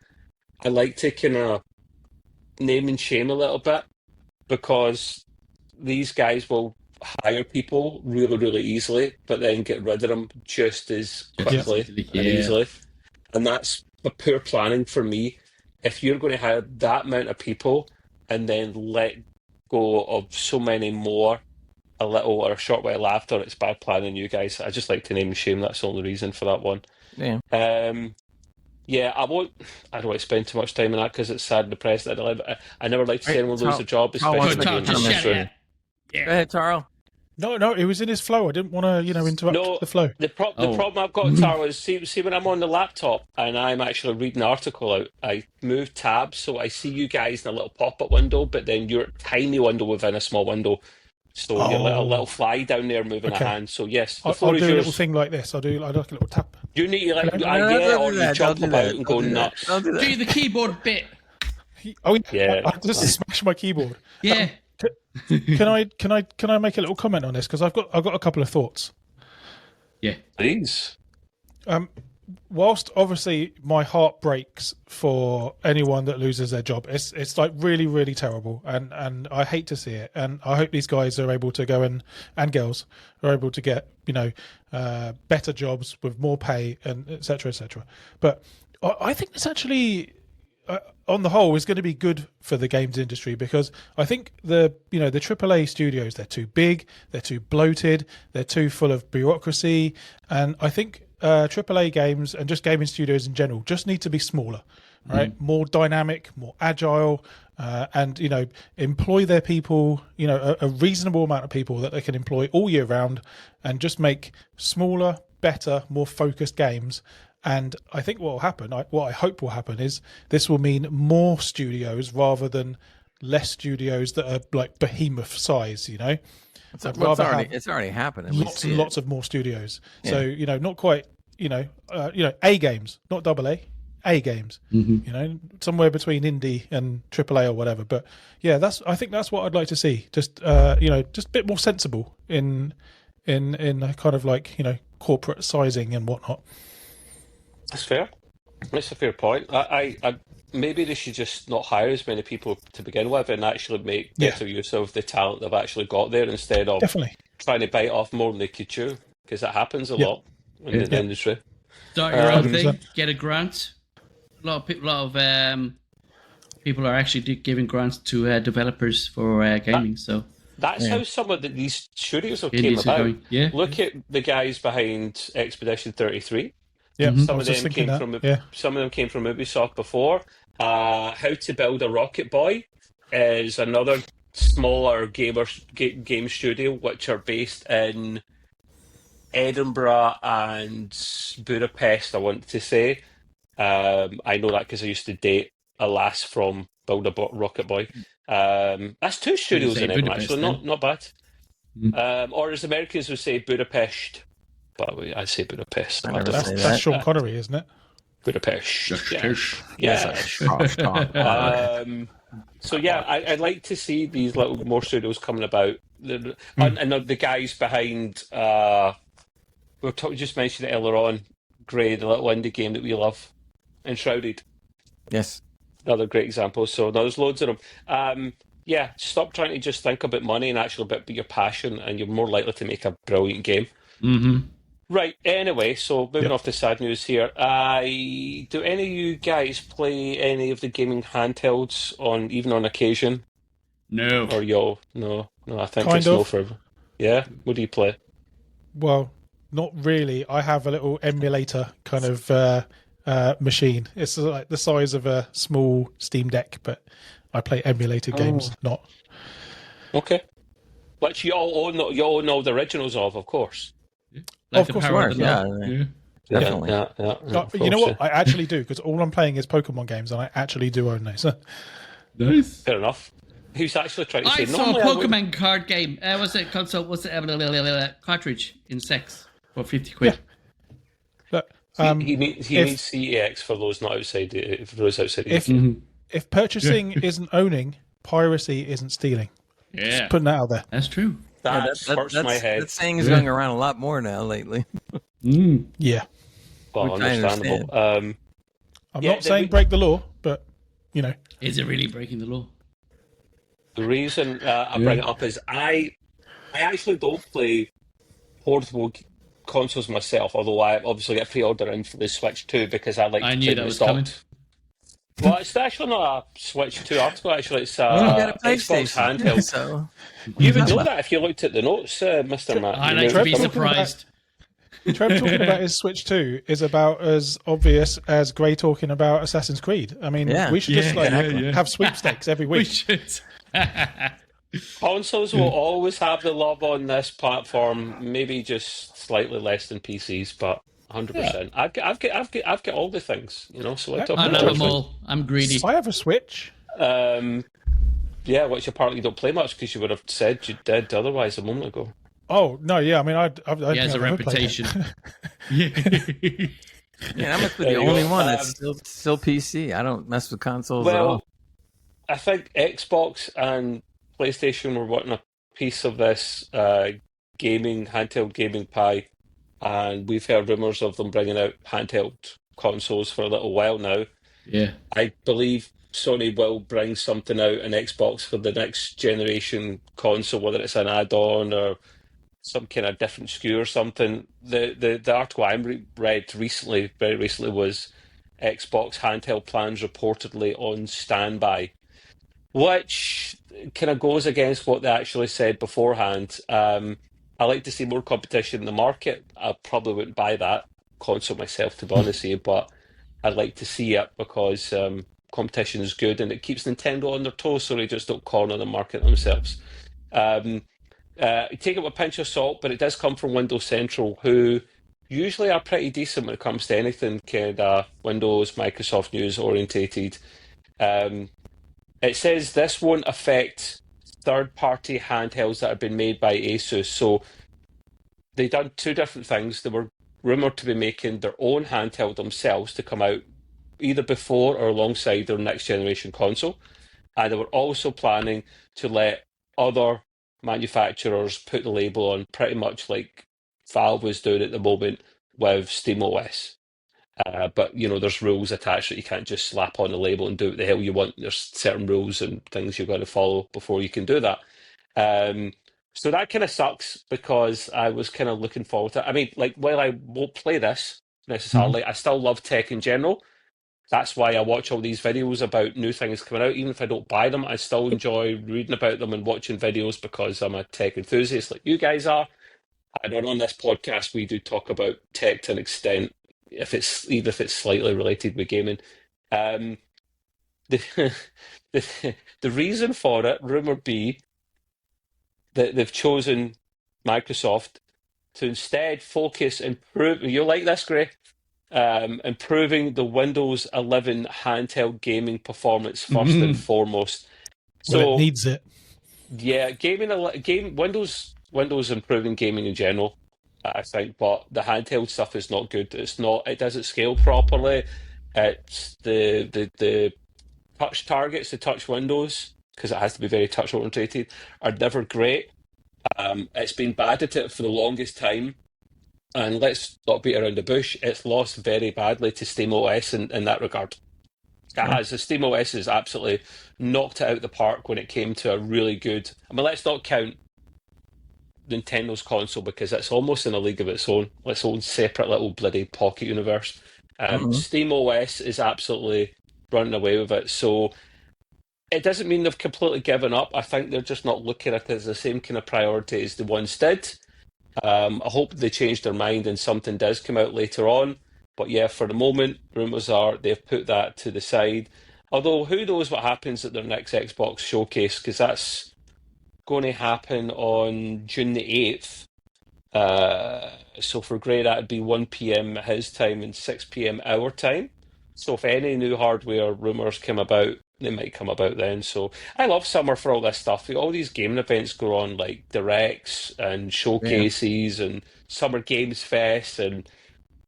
I like to kind of name and shame a little bit, because these guys will hire people really, really easily, but then get rid of them just as quickly and easily. And that's a poor planning for me. If you're going to hire that amount of people and then let go of so many more a little or a short while after, it's bad planning, you guys. I just like to name and shame. That's the only reason for that one. Yeah. Yeah, I don't want to spend too much time on that because it's sad and depressing. I never like to see anyone lose a job, especially in the gaming industry. Go ahead, Taro. No, it was in his flow. I didn't want to, interrupt the flow. The problem I've got, Taro, is see when I'm on the laptop and I'm actually reading an article out, I move tabs so I see you guys in a little pop-up window, but then you're a tiny window within a small window. So you're a little fly down there moving a hand. So yes, the floor I'll is do a yours. little thing like this. I'll do like a little tap. You need to Don't do that. jump Don't do about that. and go nuts. Don't do that. Do the keyboard bit. Oh Yeah. I just smashed my keyboard. Yeah. Can I make a little comment on this, because I've got a couple of thoughts. Yeah. Please. whilst obviously my heart breaks for anyone that loses their job, it's like really, really terrible, and I hate to see it. And I hope these guys are able to go and girls are able to get better jobs with more pay and etc. etc. But I think it's actually, on the whole, is going to be good for the games industry, because I think the AAA studios, they're too big, they're too bloated, they're too full of bureaucracy, and I think AAA games and just gaming studios in general just need to be smaller, right? More dynamic, more agile, and employ their people, a reasonable amount of people that they can employ all year round, and just make smaller, better, more focused games. And I think what will happen, what I hope will happen, is this will mean more studios rather than less studios that are like behemoth size. It's already happening. Lots and lots of more studios. Yeah. So not quite A games, not double A games. Somewhere between indie and AAA or whatever. But yeah, I think that's what I'd like to see. Just just a bit more sensible in a kind of like corporate sizing and whatnot. That's fair. That's a fair point. I maybe they should just not hire as many people to begin with and actually make better use of the talent they've actually got there, instead of trying to bite off more than they could chew, because that happens a lot in the industry. Start your own thing, get a grant. A lot of people are actually giving grants to developers for gaming. So that's how some of these studios have came about. Look at the guys behind Expedition 33. Yeah, some of them came from Ubisoft before. How to Build a Rocket Boy is another smaller game studio, which are based in Edinburgh and Budapest, I want to say. I know that because I used to date a lass from Build a Rocket Boy. That's two studios in Edinburgh, actually. Not bad. Or as Americans would say, Budapest. But I say Budapest. That's Sean Connery, isn't it? Budapest. Yeah. So yeah, I'd like to see these little more studios coming about, and the guys behind. We just mentioned it earlier on. Grey, the little indie game that we love, Enshrouded. Yes, another great example. So there's loads of them. Yeah, stop trying to just think about money and actually about your passion, and you're more likely to make a brilliant game. Right, anyway, so moving off to sad news here. Do any of you guys play any of the gaming handhelds even on occasion? No. Or No, I think it's no for everyone. Yeah? What do you play? Well, not really. I have a little emulator kind of machine. It's like the size of a small Steam Deck, but I play emulated games, not... Okay. Which you all know the originals of course. Like of course, definitely. Yeah, you know what? I actually do, because all I'm playing is Pokemon games, and I actually do own those. Nice. Fair enough. Who's actually trying to say? I saw a Pokemon card game. Was it console? Was it cartridge in sex for £50? But, he means CEX for those not outside. For those outside. If purchasing isn't owning, piracy isn't stealing. Yeah, just putting that out there. That's true. That hurts my head. That saying is going around a lot more now lately. Yeah. Well, understandable. I'm not saying break the law, but is it really breaking the law? The reason I bring it up is I actually don't play portable consoles myself, although I obviously get pre-order in for the Switch 2 because I like to knew that was coming. Well, it's actually not a Switch 2 article, actually. It's a Xbox handheld. So you would know that if you looked at the notes, Mr. Matt. I like to be surprised. Trev talking about his Switch 2 is about as obvious as Gray talking about Assassin's Creed. I mean, we should just have sweepstakes every week. We should. Consoles will always have the love on this platform, maybe just slightly less than PCs, but 100%. I've got all the things, so I love them all. I'm greedy. I have a Switch. Yeah, which apparently you don't play much because you would have said you did otherwise a moment ago. Oh no, yeah. I mean, he has a reputation. Yeah, I must be the only one that's still PC. I don't mess with consoles at all. I think Xbox and PlayStation were wanting a piece of this handheld gaming pie and we've heard rumours of them bringing out handheld consoles for a little while now. Yeah. I believe Sony will bring something out in Xbox for the next generation console, whether it's an add-on or some kind of different SKU or something. The article I read recently, very recently, was Xbox handheld plans reportedly on standby, which kind of goes against what they actually said beforehand. I like to see more competition in the market. I probably wouldn't buy that console myself, to be honest with you, but I'd like to see it because competition is good and it keeps Nintendo on their toes so they just don't corner the market themselves. Take it with a pinch of salt, but it does come from Windows Central, who usually are pretty decent when it comes to anything kind of Windows, Microsoft News orientated. It says this won't affect third-party handhelds that have been made by Asus. So they've done two different things. They were rumored to be making their own handheld themselves to come out either before or alongside their next generation console. And they were also planning to let other manufacturers put the label on, pretty much like Valve was doing at the moment with SteamOS. But there's rules attached that you can't just slap on the label and do what the hell you want. There's certain rules and things you've got to follow before you can do that. So that kind of sucks because I was kind of looking forward to it. I mean, like, while I won't play this necessarily, I still love tech in general. That's why I watch all these videos about new things coming out. Even if I don't buy them, I still enjoy reading about them and watching videos because I'm a tech enthusiast like you guys are. And on this podcast, we do talk about tech to an extent, even if it's slightly related with gaming. The the reason for it, rumored be, that they've chosen Microsoft to instead focus you like this, Gray? Improving the Windows 11 handheld gaming performance first and foremost. Well, it needs it. Yeah, Windows improving gaming in general, I think, but the handheld stuff is not good. It doesn't scale properly. It's the touch targets, the touch windows, because it has to be very touch orientated, are never great. It's been bad at it for the longest time. And let's not beat around the bush, it's lost very badly to SteamOS in that regard. It has. The SteamOS has absolutely knocked it out of the park when it came to a really good... I mean, let's not count Nintendo's console because it's almost in a league of its own separate little bloody pocket universe. SteamOS is absolutely running away with it. So it doesn't mean they've completely given up. I think they're just not looking at it as the same kind of priority as the ones did. I hope they change their mind and something does come out later on. But yeah, for the moment, rumours are they've put that to the side. Although, who knows what happens at their next Xbox showcase, because that's going to happen on June the 8th. So for Gray, that'd be 1 p.m. his time and 6 p.m. our time. So if any new hardware rumours come about, they might come about then. So I love summer for all this stuff. All these gaming events go on, like directs and showcases and Summer Games Fest, and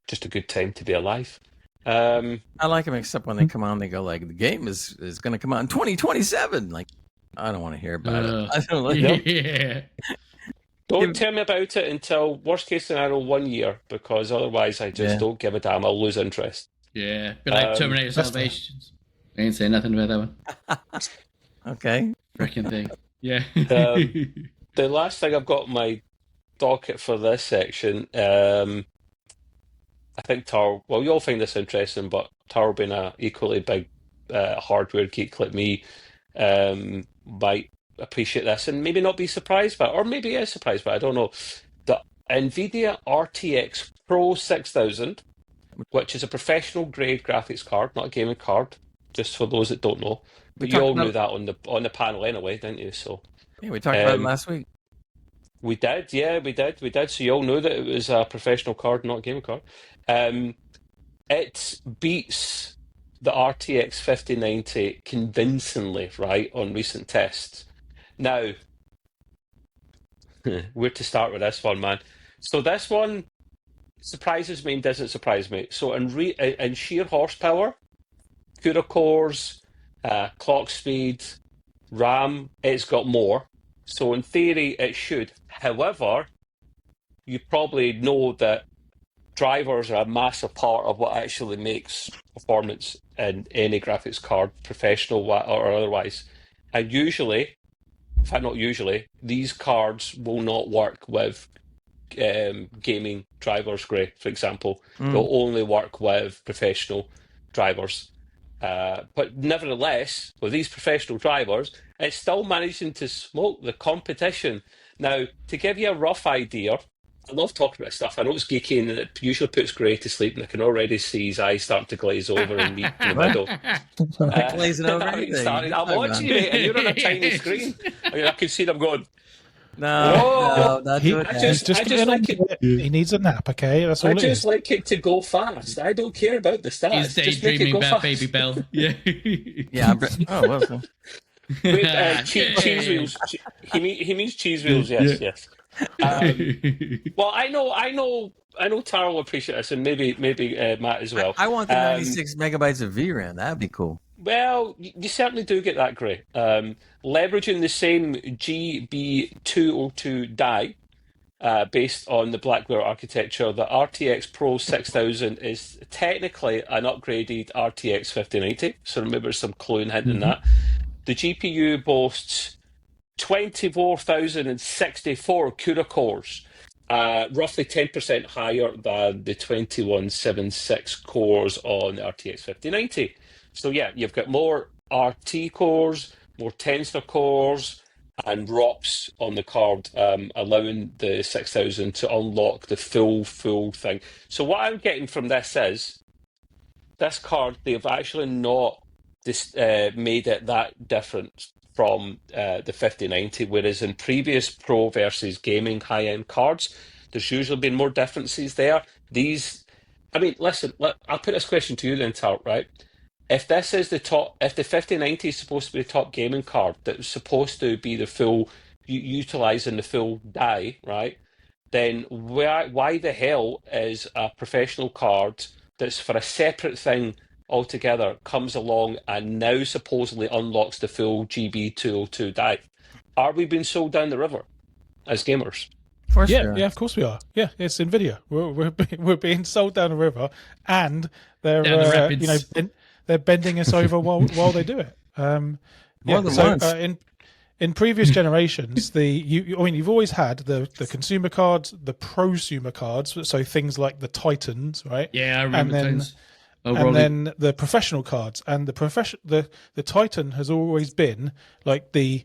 just a good time to be alive. I like them, except when they come on, they go like, the game is going to come out in 2027. Like, I don't want to hear about it. I don't like Yeah. Don't tell me about it until, worst case scenario, 1 year, because otherwise I just don't give a damn. I'll lose interest. Yeah. Be like Terminator Salvations. I ain't saying nothing about that one. Okay. Freaking thing. Yeah. The last thing I've got on my docket for this section, I think well, you'll find this interesting, but Taro, being an equally big hardware geek like me, might appreciate this and maybe not be surprised by it, or maybe is surprised by it, I don't know. The NVIDIA RTX Pro 6000, which is a professional grade graphics card, not a gaming card, just for those that don't know. But you all knew that on the panel anyway, didn't you? So yeah, we talked about it last week. We did, yeah, we did. So you all knew that it was a professional card, not a gaming card. It beats the RTX 5090 convincingly, right, on recent tests. Now, where to start with this one, man? So this one surprises me and doesn't surprise me. So in sheer horsepower, CUDA cores, clock speed, RAM, it's got more. So in theory, it should. However, you probably know that drivers are a massive part of what actually makes performance in any graphics card, professional or otherwise. And usually, in fact, not usually, these cards will not work with gaming drivers, Gray, for example. They'll only work with professional drivers. But nevertheless, with these professional drivers, it's still managing to smoke the competition. Now, to give you a rough idea, I love talking about stuff. I know it's geeky and it usually puts Gray to sleep, and I can already see his eyes starting to glaze over and meet in the middle. Glazing over I'm anything. watching you, mate, and you're on a tiny screen. I mean, I can see them going. No, not doing that. He needs a nap, okay? That's all I it just is. like it to go fast. I don't care about the stats. He's Just make it daydreaming go about fast. Baby Bell. Yeah. Yeah. Well. Wait, cheese wheels. He means cheese wheels. Yes. Well, I know. Tara will appreciate this, and maybe Matt as well. I want the 96 megabytes of VRAM. That'd be cool. Well, you certainly do get that, Gray. Leveraging the same GB202 die based on the Blackwell architecture, the RTX Pro 6000 is technically an upgraded RTX 5090. So remember, there's some clue and hint in that. The GPU boasts 24,064 CUDA cores, roughly 10% higher than the 2176 cores on the RTX 5090. So yeah, you've got more RT cores, more Tensor cores, and ROPs on the card, allowing the 6000 to unlock the full thing. So what I'm getting from this is, this card, they've actually not made it that different from the 5090, whereas in previous pro versus gaming high-end cards, there's usually been more differences there. Listen, I'll put this question to you then, Tart, right? If this is if the 5090 is supposed to be the top gaming card that's supposed to be the full, utilising the full die, right? Then why the hell is a professional card that's for a separate thing altogether comes along and now supposedly unlocks the full GB202 die? Are we being sold down the river as gamers? Yeah, of course we are. Yeah, it's NVIDIA. We're being sold down the river, and they're they're bending us over while they do it. In previous generations, you've always had the consumer cards, the prosumer cards, so things like the Titans, right? Yeah, I remember those. Then the professional cards, and the Titan has always been like this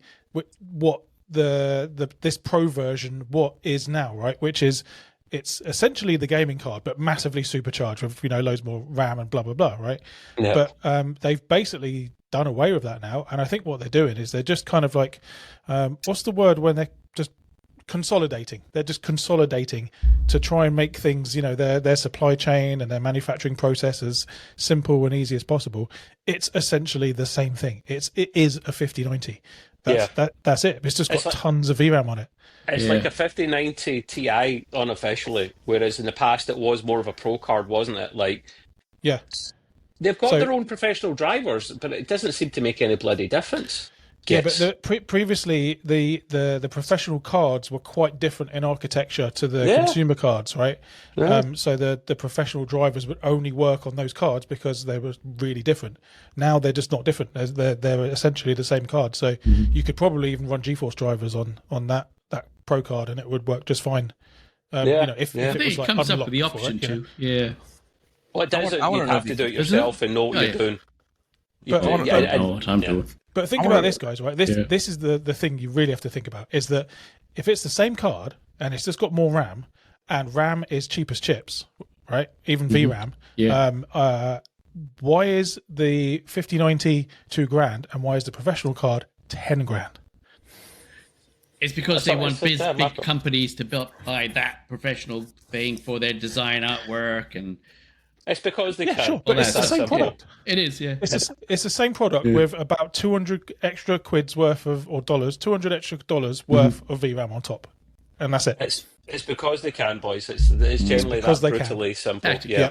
pro version what is now, right? Which is, it's essentially the gaming card but massively supercharged with loads more RAM and blah blah blah, right? Yeah. But they've basically done away with that now, and I think what they're doing is they're just kind of like what's the word when they're just consolidating? They're just consolidating to try and make things, their supply chain and their manufacturing process as simple and easy as possible. It's essentially the same thing. It is a 5090. That's it. It's just got tons of VRAM on it. It's like a 5090 Ti unofficially, whereas in the past it was more of a pro card, wasn't it? They've got their own professional drivers, but it doesn't seem to make any bloody difference. Yeah, but previously the professional cards were quite different in architecture to the consumer cards, right? Yeah. So the professional drivers would only work on those cards because they were really different. Now they're just not different. They're essentially the same card. So you could probably even run GeForce drivers on that Pro card, and it would work just fine. If it was like comes up with the option to. Yeah. Well, it doesn't. You have to do it yourself and know what you're doing. But think about this, guys, right? This is the thing you really have to think about, is that if it's the same card and it's just got more RAM, and RAM is cheap as chips, right? Even VRAM. Yeah. Why is the 5090 $2,000 and why is the professional card $10,000? It's because they want big companies to buy that professional thing for their design artwork, and it's because they can. Sure, but it's the same product. It is, yeah. It's the same product with about 200 extra quid's worth of, or dollars, $200 extra worth of VRAM on top, and that's it. It's because they can, boys. It's generally that brutally simple. Yeah.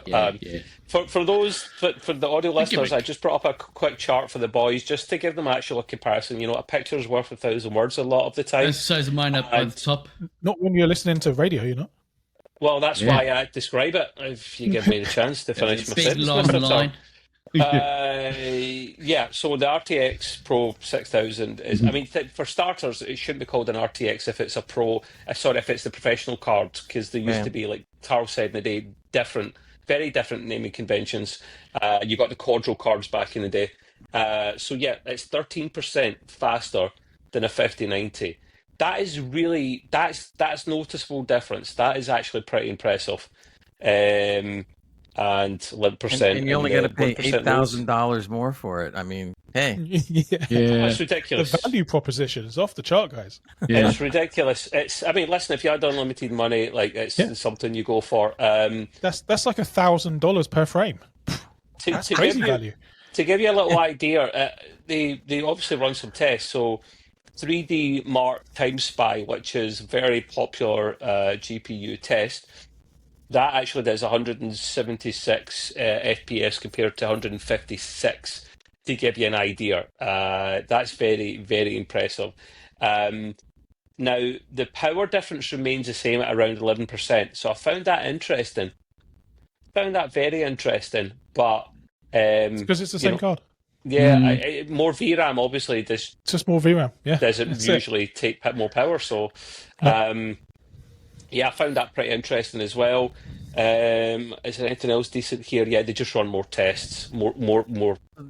For the audio listeners, I just brought up a quick chart for the boys just to give them actual comparison. A picture's worth 1,000 words a lot of the time. That's the size of mine up on the top. Not when you're listening to radio, Well, that's Yeah. why I describe it. If you give me the chance to finish my Big sentence, long Mr. Tom. line. Yeah, so the RTX Pro 6000 is, I mean, for starters, it shouldn't be called an RTX if it's a Pro, sorry, if it's the professional card, because there used to be, like Tarl said in the day, very different naming conventions. You got the Quadro cards back in the day. So yeah, it's 13% faster than a 5090. That is really, that's noticeable difference. That is actually pretty impressive. And 11%. And you only got to pay 1% $8,000 more for it. I mean, hey, Yeah. That's ridiculous. The value proposition is off the chart, guys. Yeah. It's ridiculous. I mean, listen, if you had unlimited money, like it's something you go for. That's like $1,000 per frame. That's crazy value. To give you a little idea, they obviously run some tests. So 3D Mark Time Spy, which is a very popular GPU test, that actually does 176 FPS compared to 156. To give you an idea, that's very, very impressive. Now, the power difference remains the same at around 11%. So I found that interesting. Found that very interesting, but Because it's the same card. Yeah, more VRAM obviously It's just more VRAM. Yeah, doesn't usually take more power. So, yeah, I found that pretty interesting as well. Is there anything else decent here? Yeah, they just run more tests, more.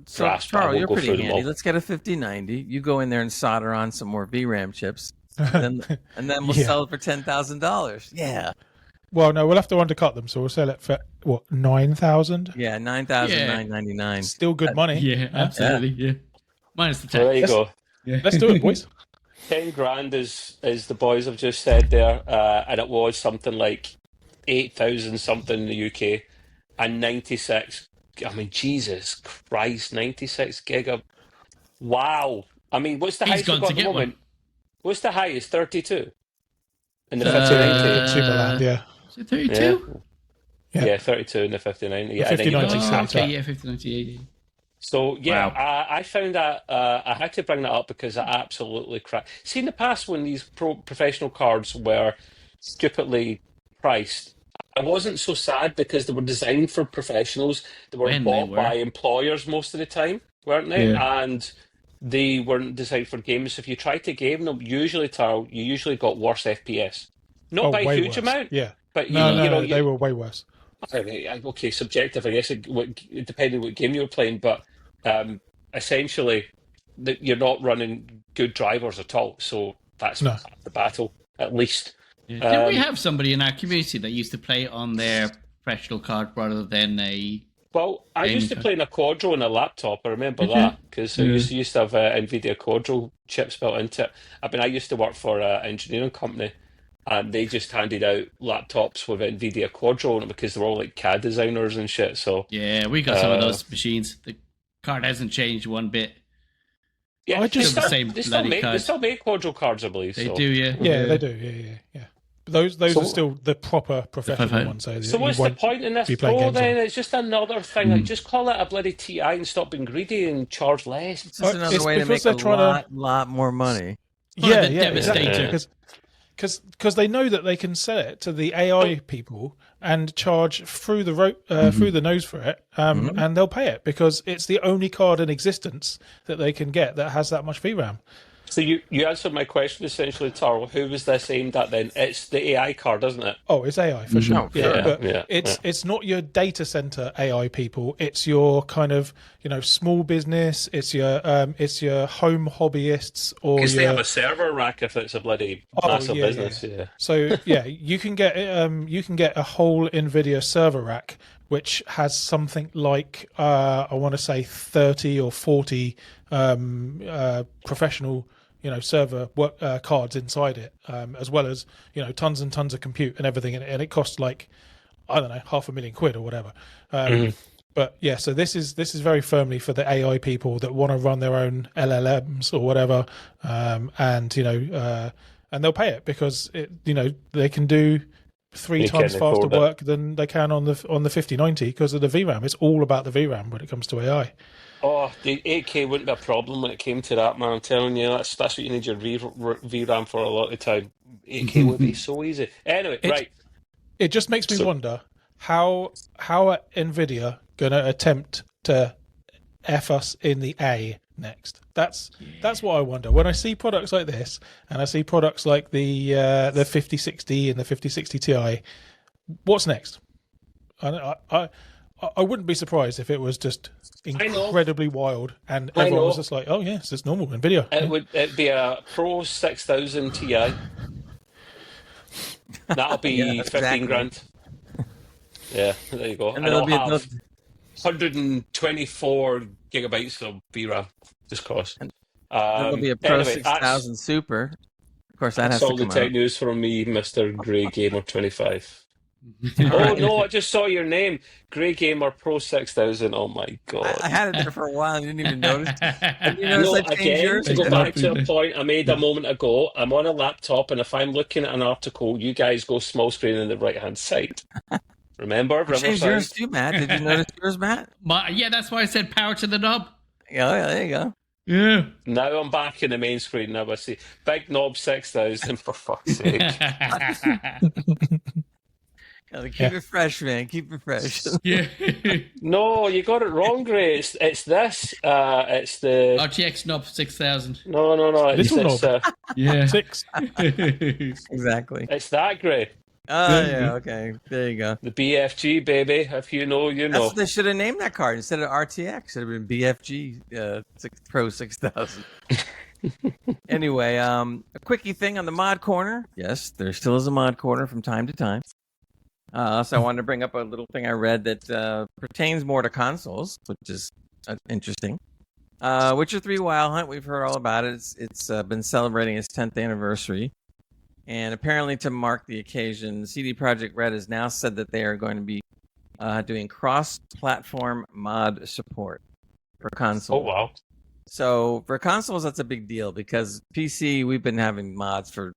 so grasp. I Charles, won't you're go pretty through them handy. all. Let's get a 5090. You go in there and solder on some more VRAM chips, and then we'll Yeah. sell it for $10,000. Yeah, Well, no, we'll have to undercut them, so we'll sell it for what, 9,000? yeah, $9,999. Still good money. Yeah, absolutely. Yeah. Minus the Well, there tax. you go. Yeah. Let's do it, boys. 10 grand is the boys have just said there, and it was something like 8,000 something in the UK, and 96. I mean, Jesus Christ, 96 gig. Wow. I mean, what's the He's highest we've gone got to at the get moment? What's the highest? 32 in the Uh, 5090. Superland, yeah. Is it 32? Yeah, 32 in the 5090. Yeah, The and then you got 5090 the is Samsung. Okay, yeah, 5090. So yeah, Wow. I found that I had to bring that up because I absolutely cracked. See, in the past when these professional cards were stupidly priced, I wasn't so sad because they were designed for professionals. They were When they bought were. by employers most of the time, weren't they? Yeah. And they weren't designed for games. If you tried to game them, usually, Tarl, you usually got worse FPS. Not by a way huge worse. amount, Yeah. but No, they were way worse. okay, subjective, I guess, depending what game you're playing, but essentially, you're not running good drivers at all. So that's No. half the battle, at least. Yeah. Didn't we have somebody in our community that used to play on their professional card rather than a... Well, I used to Game- play in a Quadro on a laptop. I remember Did that because I Yeah. used to have NVIDIA Quadro chips built into it. I mean, I used to work for an engineering company, and they just handed out laptops with NVIDIA Quadro on it because they were all like CAD designers and shit. So Yeah, we got some of those machines. The card hasn't changed one bit. yeah, I just- they the same bloody they cards. still make Quadro cards, I believe. They so. do, yeah. Yeah, they do. Yeah. Those So- are still the proper professional professional. ones. So, So you what's the won't point in this be playing Pro games on then? it. It's just another thing. Like, just call it a bloody TI and stop being greedy and charge less. It's just another It's way to because make a they're trying lot more money. Well, the Devastator. exactly. Because they know that they can sell it to the AI people and charge through the nose for it, and they'll pay it because it's the only card in existence that they can get that has that much VRAM. So you answered my question essentially, Taro. Who was this aimed at then? It's the AI card, isn't it? Oh, it's AI for sure. Oh, sure. But Yeah, it's not your data center AI people. It's your kind of small business. It's your home hobbyists or Because they your have a server rack if it's a bloody massive business. Yeah. So yeah, you can get a whole NVIDIA server rack which has something like I want to say 30 or 40 professional server cards inside it, as well as tons and tons of compute and everything, and it costs like I don't know £500,000 or whatever. But yeah, so this is very firmly for the AI people that want to run their own LLMs or whatever, and they'll pay it because they can do three They times can faster afford it. work than they can on the 5090 because of the VRAM. It's all about the VRAM when it comes to AI. Oh, the 8K wouldn't be a problem when it came to that, man. I'm telling you, that's what you need your VRAM for a lot of the time. 8K would be so easy. Anyway, right. It just makes me wonder how are Nvidia going to attempt to F us in the A next. That's what I wonder. When I see products like this, and I see products like the 5060 and the 5060 Ti, what's next? I wouldn't be surprised if it was just incredibly wild, and everyone was just like, "Oh yes, it's normal Nvidia." It'd be a Pro 6000 Ti. That'll be 15 grand. Yeah, there you go. And it'll have 124 gigabytes of VRAM. Just cause. There'll be a Pro 6000 Super. Of course, that has to come out. That's all the tech news from me, Mr. Grey Gamer 25. Oh no! I just saw your name, Grey Gamer Pro 6000. Oh my god! I had it there for a while and didn't even notice. And you notice I changed yours? To go back to a point I made a moment ago, I'm on a laptop, and if I'm looking at an article, you guys go small screen on the right hand side. Remember, I changed yours too, Matt. Did you notice yours, Matt? Yeah, that's why I said power to the knob. Yeah, there you go. Yeah. Now I'm back in the main screen. Now I see Big Knob 6000. For fuck's sake! Gotta keep it fresh, man. Keep it fresh. Yeah. No, you got it wrong, Gray. It's this. It's the RTX knob 6000. No. It's knob. Yeah. 6. Exactly. It's that, Gray. Oh yeah. Okay. There you go. The BFG, baby. If you know, you know. That's what they should have named that card instead of RTX. Should have been BFG Pro 6000. Anyway, a quickie thing on the mod corner. Yes, there still is a mod corner from time to time. So I wanted to bring up a little thing I read that pertains more to consoles, which is interesting. Witcher 3 Wild Hunt, we've heard all about it. It's been celebrating its 10th anniversary. And apparently to mark the occasion, CD Projekt Red has now said that they are going to be doing cross-platform mod support for consoles. Oh, wow. So for consoles, that's a big deal because PC, we've been having mods for,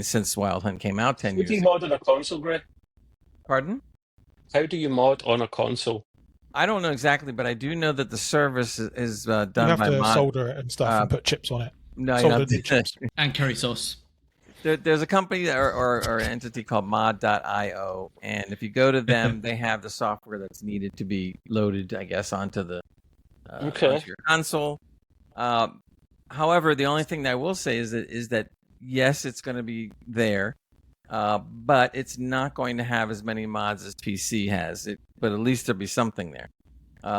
since Wild Hunt came out 10 years ago. How do you mod on a console, Greg? Pardon? How do you mod on a console? I don't know exactly, but I do know that the service is done by mod. You have to solder it and stuff and put chips on it. No, chips. And curry sauce. There's a company or an entity called mod.io, and if you go to them, they have the software that's needed to be loaded, I guess, onto onto your console. However, the only thing that I will say is that yes, it's going to be there, but it's not going to have as many mods as PC has. But at least there'll be something there.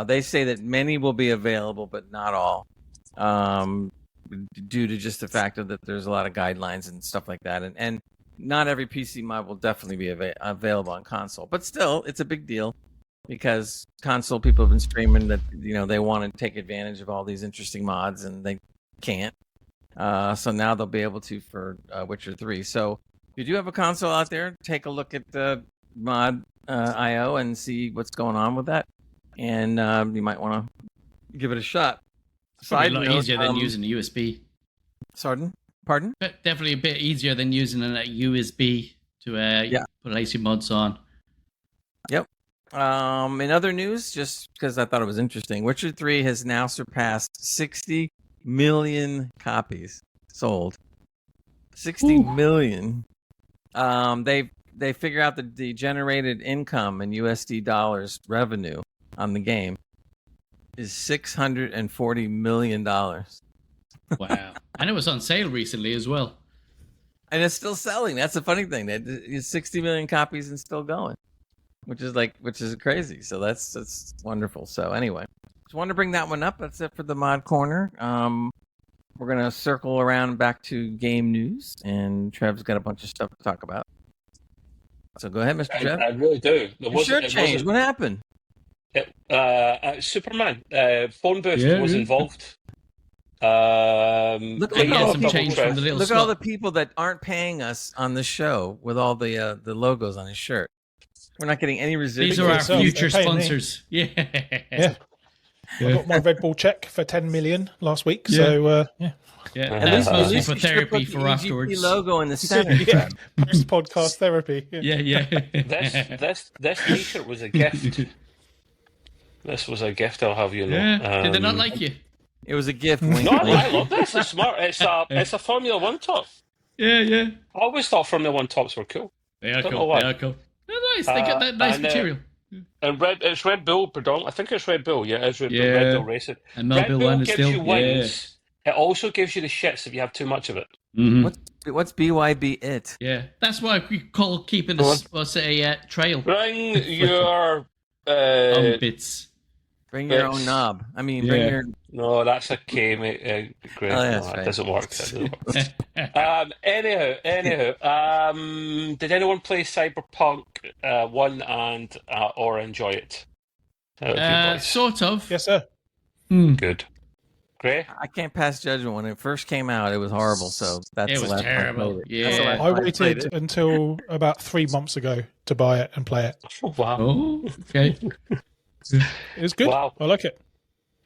They say that many will be available, but not all. Due to just the fact that there's a lot of guidelines and stuff like that. And not every PC mod will definitely be available on console. But still, it's a big deal because console people have been screaming that, they want to take advantage of all these interesting mods and they can't. So now they'll be able to for Witcher 3. So if you do have a console out there, take a look at the mod.io and see what's going on with that. And you might want to give it a shot. Probably a lot easier than using a USB. Pardon? Definitely a bit easier than using a USB to put lazy mods on. Yep. In other news, just because I thought it was interesting, Witcher 3 has now surpassed 60 million copies sold. 60 million. They figure out the generated income in USD dollars revenue on the game is $640 million. Wow. And it was on sale recently as well. And it's still selling. That's the funny thing. It's 60 million copies and still going, which is crazy. So that's wonderful. So anyway, just wanted to bring that one up. That's it for the mod corner. We're going to circle around back to game news, and Trev's got a bunch of stuff to talk about. So go ahead, Mr. Trev. I really do. Your shirt changed. What happened? Superman phone booth was involved. Look at all the people that aren't paying us on the show with all the logos on his shirt. We're not getting any residuals. These are our future sponsors. Yeah. I got my Red Bull check for 10 million last week. So Yeah, and at least for therapy for EGP afterwards. Logo in the center. Post podcast therapy. Yeah. This T-shirt was a gift. This was a gift, I'll have you know. Yeah. Did they not like you? It was a gift. No, I love this. It's smart. It's a Formula One top. Yeah. I always thought Formula One tops were cool. They are cool. nice. They got that nice material. And it's Red Bull predominantly. I think it's Red Bull. Yeah, it's Red Bull Racing. And Red Melville Bull one is gives still you wings. It also gives you the shits if you have too much of it. What's BYB it? Yeah, that's why we call keeping a trail Bring your on bits. Bring your own knob. I mean, bring your. No, that's a K, mate. Great. Oh, No, that's that right. doesn't work. Anyhow. Did anyone play Cyberpunk 1 and or enjoy it? How have you boys? Sort of. Yes, sir. Good. Gray? I can't pass judgment. When it first came out, it was horrible. So that's It the was last time I terrible. played it. Yeah. That's the last I time played waited it. until about 3 months ago to buy it and play it. Oh, wow. Oh, okay. It was good. Wow. I like it.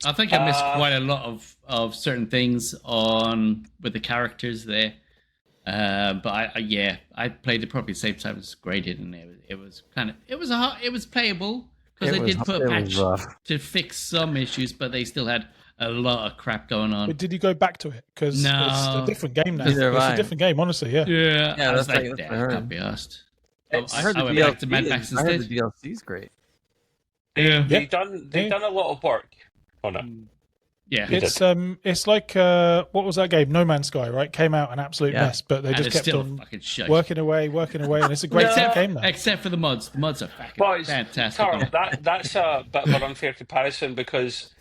I think I missed quite a lot of certain things with the characters there. But I played it probably the same time as graded, and it was playable because they did put a patch to fix some issues, but they still had a lot of crap going on. But did you go back to it? Because No. it's a different game now. Neither It's have I. a different game, honestly. Yeah. Yeah, I was that's like, what I I heard. can't be asked. I heard I the went back to Mad DLC. Max I heard instead. the DLC's great. Yeah, They've done a lot of work on it. yeah. They It's like what was that game? No Man's Sky, right? Came out an absolute Yeah. mess, but they And just it's kept still on fucking shit. working away, and it's a great game now. Except for the mods. The mods are fucking Boys, fantastic. Carl, that's a bit of an unfair comparison because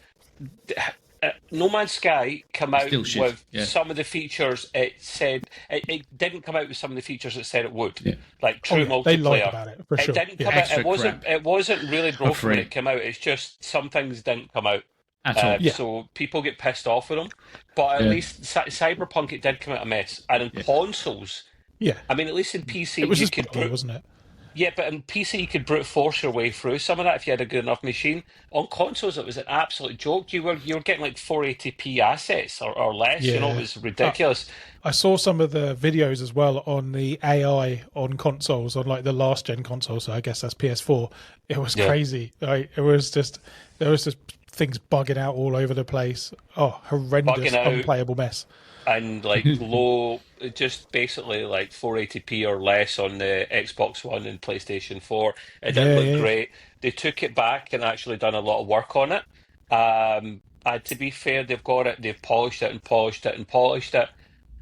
No Man's Sky came out Still shit, with yeah. some of the features it said it didn't come out with some of the features it said it would, Yeah. like true Oh, yeah, they lied multiplayer. about it for It sure. didn't Yeah. come out. Extra crap. It wasn't really broken when free. it came out. It's just some things didn't come out. At all. Yeah. So people get pissed off with them. But at Yeah. least Cyberpunk, it did come out a mess. And in consoles, Yeah, I mean, at least in PC, it was you just could buggy, wasn't it? yeah, but in PC you could brute force your way through some of that if you had a good enough machine. On consoles, it was an absolute joke. You were getting like 480p assets or less. You know, Yeah. it was ridiculous. I saw some of the videos as well on the AI on consoles, on like the last gen consoles. So I guess that's PS4. It was Yeah. crazy. Like, there was just things bugging out all over the place. Oh, horrendous, Bugging out. unplayable mess. And like low, just basically like 480p or less on the Xbox One and PlayStation 4. It didn't look Yeah. great. They took it back and actually done a lot of work on it. And to be fair, they've got it, they've polished it and polished it and polished it,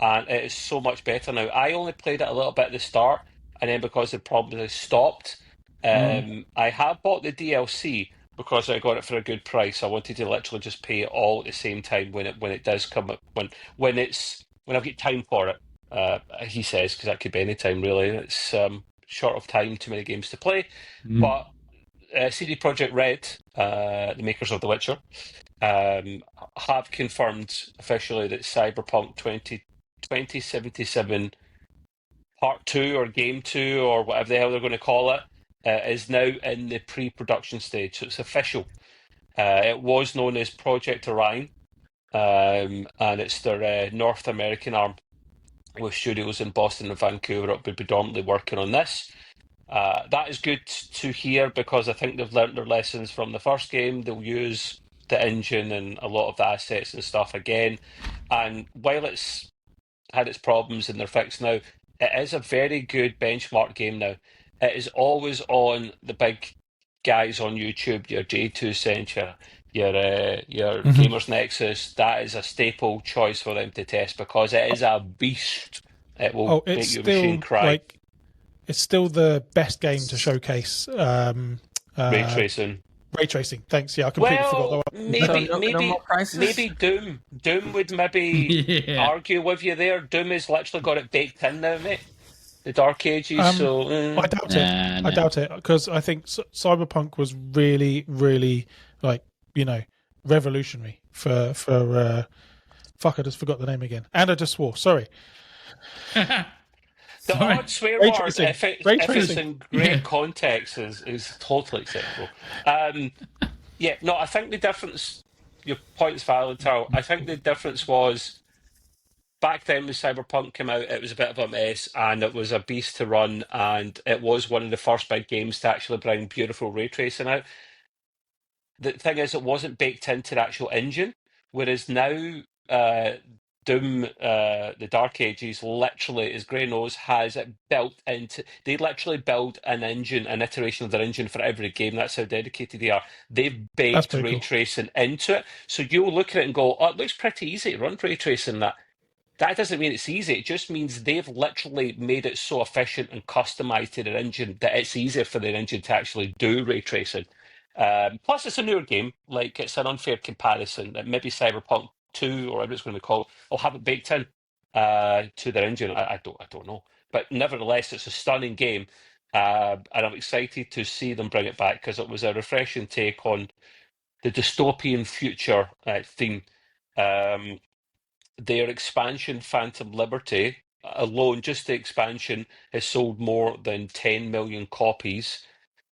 and it is so much better now. I only played it a little bit at the start, and then because the problem has stopped, I have bought the DLC because I got it for a good price. I wanted to literally just pay it all at the same time when it does come up, when I've got time for it. He says, because that could be any time really. It's short of time, too many games to play. But CD Projekt Red, the makers of The Witcher, have confirmed officially that Cyberpunk 2077 Part 2 or Game 2 or whatever the hell they're going to call it is now in the pre-production stage. So it's official. It was known as Project Orion, and it's their North American arm with studios in Boston and Vancouver that will be predominantly working on this. That is good to hear because I think they've learnt their lessons from the first game. They'll use the engine and a lot of the assets and stuff again. And while it's had its problems and they're fixed now, it is a very good benchmark game now. It is always on the big guys on YouTube, your J2 Center, your Gamers Nexus. That is a staple choice for them to test because it is a beast. It will make It's your still machine cry. it's still the best game to showcase Ray tracing. ray tracing. Thanks. Yeah, I completely forgot that one. Maybe Doom. Doom would maybe Yeah. argue with you there. Doom has literally got it baked in now, mate. The Dark Ages. I doubt it. Nah. I doubt it because I think Cyberpunk was really, really revolutionary for fuck. I just forgot the name again, and I just swore. Sorry. The Sorry. odd swear Ray word, tracing. if it's Tracing. in great Yeah. context, is totally acceptable. I think the difference, your point is valid, Tarl. I think the difference was back then when Cyberpunk came out, it was a bit of a mess and it was a beast to run, and it was one of the first big games to actually bring beautiful ray tracing out. The thing is, it wasn't baked into the actual engine, whereas now Doom, the Dark Ages, literally, as Gray knows, has it built into. They literally build an engine, an iteration of their engine for every game. That's how dedicated they are. They've baked pretty ray cool. tracing into it, so you'll look at it and go, "Oh, it looks pretty easy to run ray tracing." That doesn't mean it's easy. It just means they've literally made it so efficient and customized to their engine that it's easier for their engine to actually do ray tracing. Plus, it's a newer game. Like, it's an unfair comparison that maybe Cyberpunk 2 or whatever it's going to be called will have it baked in to their engine. I don't know, but nevertheless, it's a stunning game, and I'm excited to see them bring it back because it was a refreshing take on the dystopian future theme. Their expansion, Phantom Liberty, alone, just the expansion, has sold more than 10 million copies.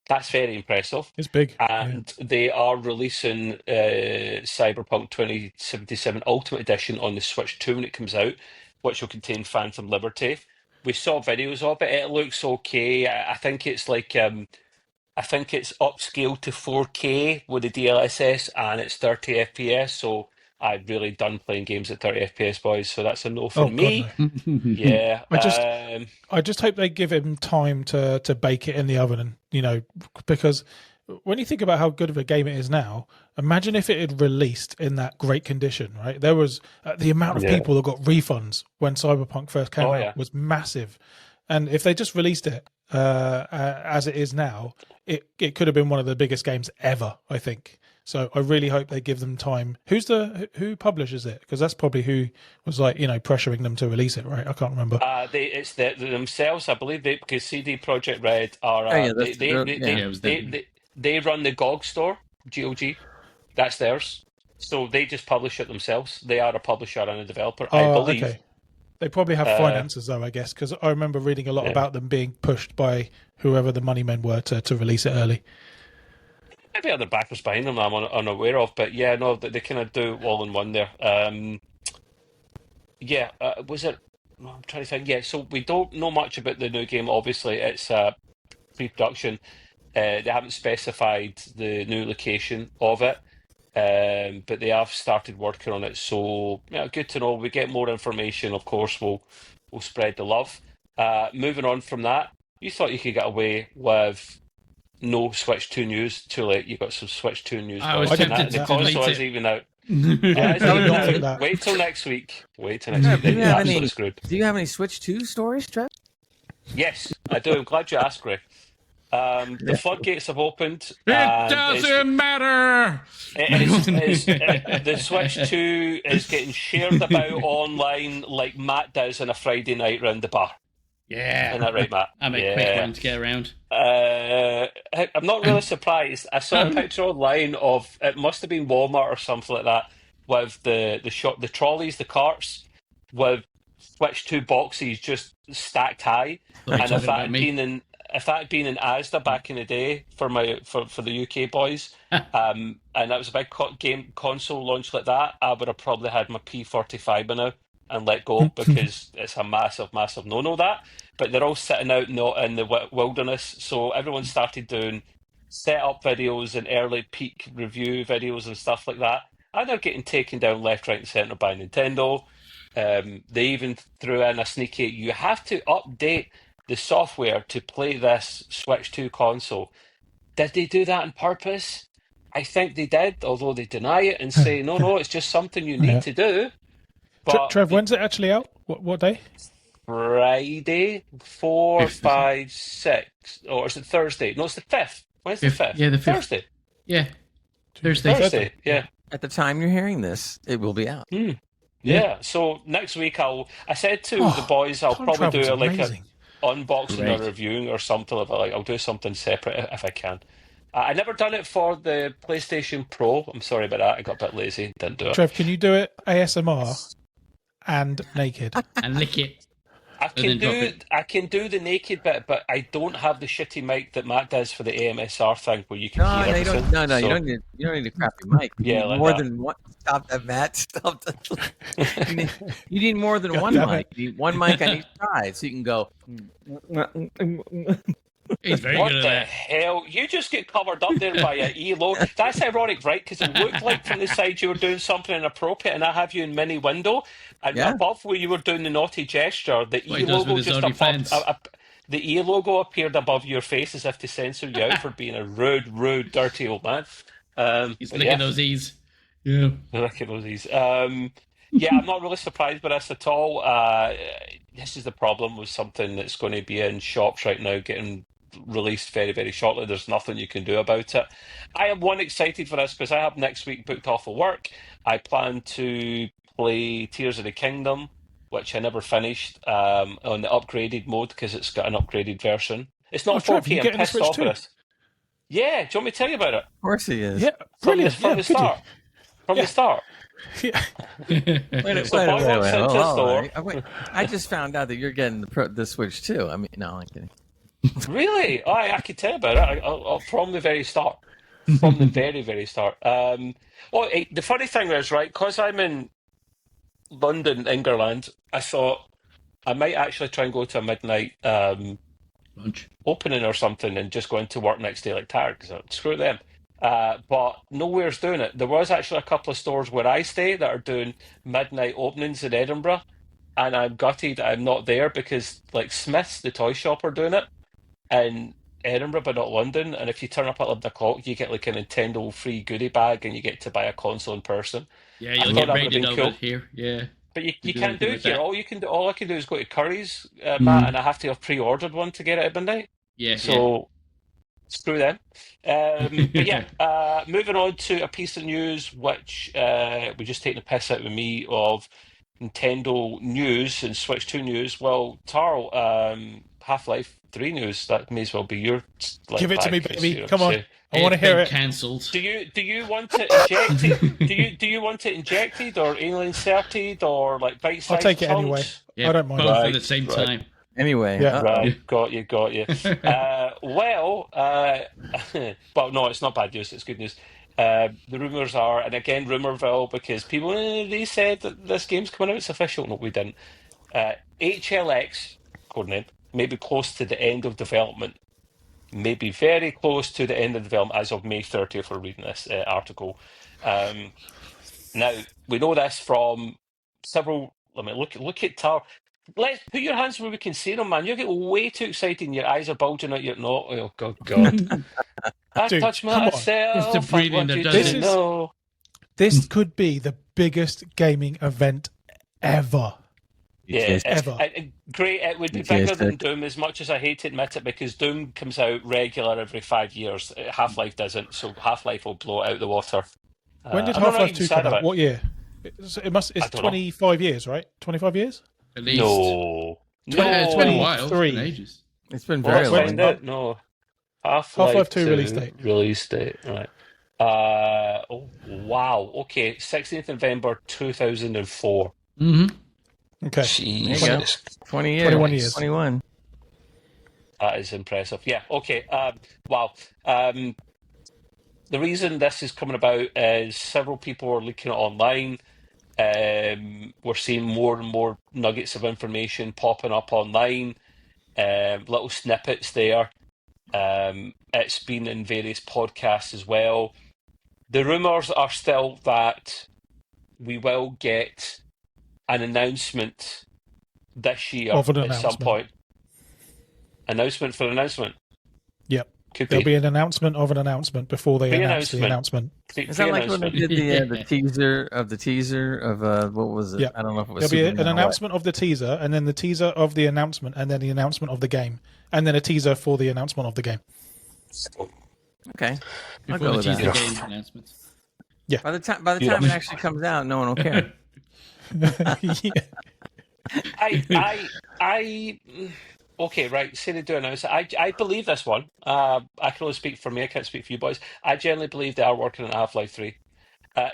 That's very impressive. It's big. And they are releasing Cyberpunk 2077 Ultimate Edition on the Switch 2 when it comes out, which will contain Phantom Liberty. We saw videos of it. It looks okay. I think it's like... I think it's upscaled to 4K with the DLSS and it's 30 FPS, so I've really done playing games at 30 FPS, boys, so that's a no from me. God, no. Yeah. I just hope they give him time to bake it in the oven, and because when you think about how good of a game it is now, imagine if it had released in that great condition, right? There was the amount of people that got refunds when Cyberpunk first came out was massive. And if they just released it as it is now, it could have been one of the biggest games ever, I think. So I really hope they give them time. Who publishes it? Because that's probably who was pressuring them to release it, right? I can't remember. It's themselves, I believe, because CD Projekt Red are they run the GOG store, GOG. That's theirs. So they just publish it themselves. They are a publisher and a developer, I believe. Okay. They probably have finances, though, I guess, because I remember reading a lot about them being pushed by whoever the money men were to release it early. Maybe other backers behind them I'm unaware of, but they kind of do all in one there. Was it? I'm trying to think. Yeah, so we don't know much about the new game. Obviously, it's pre-production. They haven't specified the new location of it. But they have started working on it, so good to know. We get more information, of course, we'll spread the love. Moving on from that, you thought you could get away with no Switch 2 news. Too late, you got some Switch 2 news. I was tempted to the console is even out. Wait till next week. Do you have any Switch 2 stories, Trev? Yes, I do. I'm glad you asked, Greg. The floodgates have opened. It doesn't matter! The Switch 2 is getting shared about online like Matt does on a Friday night round the bar. Yeah. Isn't that right, Matt? I'm a quick one to get around. I'm not really surprised. I saw a picture online of, it must have been Walmart or something like that, with the trolleys, the carts, with Switch 2 boxes just stacked high. And if that had been in Asda back in the day for the UK boys, and that was a big console launch like that, I would have probably had my P45 by now and let go because it's a massive, massive no-no that. But they're all sitting out not in the wilderness, so everyone started doing setup videos and early peak review videos and stuff like that. And they're getting taken down left, right, and centre by Nintendo. They even threw in a sneaky, you have to update the software to play this Switch 2 console. Did they do that on purpose? I think they did, although they deny it and say, no, it's just something you need to do. But Trev, when's it actually out? What day? Friday, 4, 5, 6. Or is it Thursday? No, it's the 5th. When's the 5th? Yeah, the 5th. Thursday. Yeah, Thursday, yeah. At the time you're hearing this, it will be out. Yeah, so next week I said to the boys, I'll probably do a unboxing or reviewing or something of it. Like, I'll do something separate if I can. I never done it for the PlayStation Pro. I'm sorry about that. I got a bit lazy. Didn't do it. Trev, can you do it ASMR and naked? And lick it. I can do the naked bit, but I don't have the shitty mic that Matt does for the AMSR thing where you can hear everything. You don't need a crappy mic. You need more than one. Stop that, Matt. Stop that. You need more than one mic. You need one mic on each side, so you can go. He's very What good at the that. hell? You just get covered up there by a E-logo. That's ironic, right? Because it looked like from the side you were doing something inappropriate, and I have you in mini window, and Yeah. above where you were doing the naughty gesture, the what he does E-logo with his just above. OnlyFans. The E-logo appeared above your face as if to censor you out for being a rude, dirty old man. He's But licking yeah. those E's. Yeah. Look at those. Yeah, I'm not really surprised by this at all. This is the problem with something that's going to be in shops right now, getting released very, very shortly. There's nothing you can do about it. I am excited for this because I have next week booked off of work. I plan to play Tears of the Kingdom, which I never finished, on the upgraded mode because it's got an upgraded version. It's not Trev, 4K. you I'm getting a pissed Switch off too? with this. Yeah, do you want me to tell you about it? Of course he is. Yeah, brilliant. From the could you? start. From the start. Yeah. Wait, So boy walks into the store. I just found out that you're getting the Switch too. I mean, no, I'm kidding. Really? I can tell you about it. From the very start. From the very, very start. The funny thing is, right, because I'm in London, England, I thought I might actually try and go to a midnight Lunch. opening or something and just go into work next day like Tarek. So screw them. But nowhere's doing it. There was actually a couple of stores where I stay that are doing midnight openings in Edinburgh, and I'm gutted I'm not there because like Smith's, the toy shop, are doing it in Edinburgh but not London. And if you turn up at 11 o'clock, you get like a Nintendo free goodie bag and you get to buy a console in person. Yeah, I you'll thought get that would've rated been over cool. here. Yeah. But you do can't do anything it like here. that. All I can do is go to Curry's, Matt, and I have to have pre-ordered one to get it at midnight. Yeah. So screw them. But yeah, moving on to a piece of news which we're just taking a piss out with me of Nintendo news and Switch 2 news. Well, Tarl, Half-Life 3 news, that may as well be your Give it to me, back, baby. you know Come what on. I'm saying. I want to hear it. Cancelled. Do you want it injected? do you want it injected or anal inserted or like bite-sized I'll take it chunks? anyway. Yeah, I don't mind. both at Right, the same right. time. Anyway, Yeah. Right, got you. Well, no, it's not bad news. It's good news. The rumours are, and again, Rumourville, because people they said that this game's coming out. It's official. No, we didn't. HLX, codename, may be close to the end of development. May be very close to the end of development as of May 30th. We're reading this article. Now we know this from several. I mean, look at Tar. Let's put your hands where we can see them, man. You get way too excited and your eyes are bulging out your nose. Oh, God. I Dude, touch come on. myself. It's the breathing and what that you does didn't it. know. This could be the biggest gaming event ever. Yeah, Yes. Ever. great. It would be Yes, bigger than Dick. Doom, as much as I hate to admit it, because Doom comes out regular every 5 years. Half-Life doesn't, so Half-Life will blow it out the water. When did I'm not Half-Life even 2 sad come about out? it. What year? It's I don't know. 25 years, right? 25 years? At least. No. It's been a while. It's Three. been ages. It's been Well, very let's long. find it. No. Half-Life 2 release date. Release date, right. Oh, wow. Okay, 16th November 2004. Mm-hmm. Okay. Jesus. 20 years. 21 years. 21. That is impressive. Yeah, okay. Wow. The reason this is coming about is several people are leaking it online. We're seeing more and more nuggets of information popping up online, little snippets there. It's been in various podcasts as well. The rumours are still that we will get an announcement this year Of an at some announcement. point. Announcement for announcement. Yep. Could There'll be. be an announcement of an announcement before they announce the Pre-announcement. announcement. Is that like when they did the teaser of what was it? Yeah. I don't know if it was There'll be Superman an or what. announcement of the teaser, and then the teaser of the announcement, and then the announcement of the game, and then a teaser for the announcement of the game. Okay. I'll Before go the with teaser that. game announcements. By the time it actually comes out, no one will care. Yeah. Okay, right. Say they do announce it. I believe this one. I can only speak for me. I can't speak for you boys. I generally believe they are working on Half-Life 3.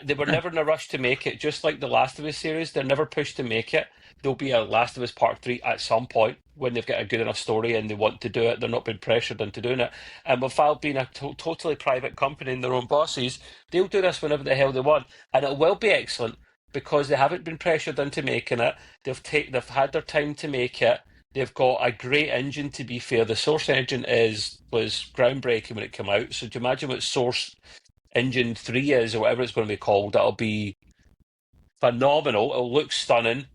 They were never in a rush to make it. Just like the Last of Us series, they're never pushed to make it. There'll be a Last of Us Part 3 at some point when they've got a good enough story and they want to do it. They're not being pressured into doing it. And with Valve being a totally private company and their own bosses, they'll do this whenever the hell they want. And it will be excellent because they haven't been pressured into making it. They've had their time to make it. They've got a great engine, to be fair. The Source engine was groundbreaking when it came out. So do you imagine what Source Engine 3 is, or whatever it's going to be called? That'll be phenomenal. It'll look stunning.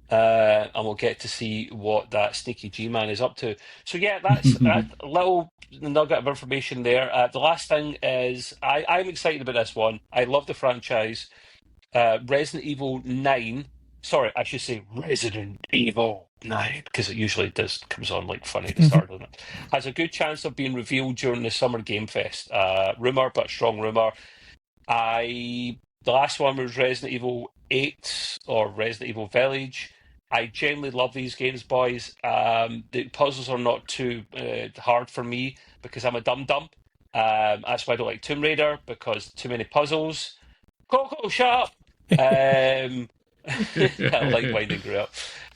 And we'll get to see what that sneaky G-Man is up to. So yeah, that's a little nugget of information there. The last thing is I'm excited about this one. I love the franchise. Resident Evil 9. Sorry, I should say Resident Evil 9, because it usually comes on like funny at the start, doesn't it? Has a good chance of being revealed during the Summer Game Fest. Rumor, but strong rumor. The last one was Resident Evil 8 or Resident Evil Village. I genuinely love these games, boys. The puzzles are not too hard for me because I'm a dum-dum. That's why I don't like Tomb Raider, because too many puzzles. Coco, shut up! I like winding grew up.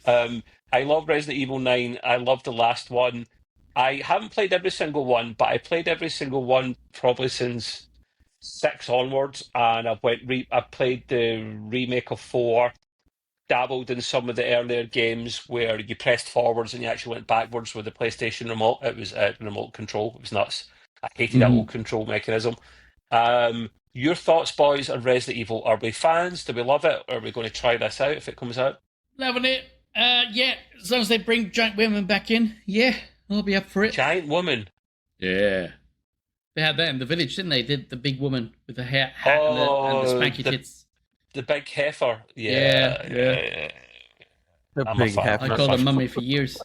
I love Resident Evil 9. I love the last one. I haven't played every single one, but I played every single one probably since 6 onwards, and I've played the remake of 4, dabbled in some of the earlier games where you pressed forwards and you actually went backwards with the PlayStation remote. It was remote control. It was nuts. I hated that old control mechanism. Your thoughts, boys, on Resident Evil? Are we fans? Do we love it? Or are we going to try this out if it comes out? Loving it. Yeah, as long as they bring giant women back in, yeah, I'll be up for it. Giant woman? Yeah. They had that in the Village, didn't they? Did the big woman with the hat and the spanky tits. The big heifer. Yeah. The big heifer. I called her mummy for years.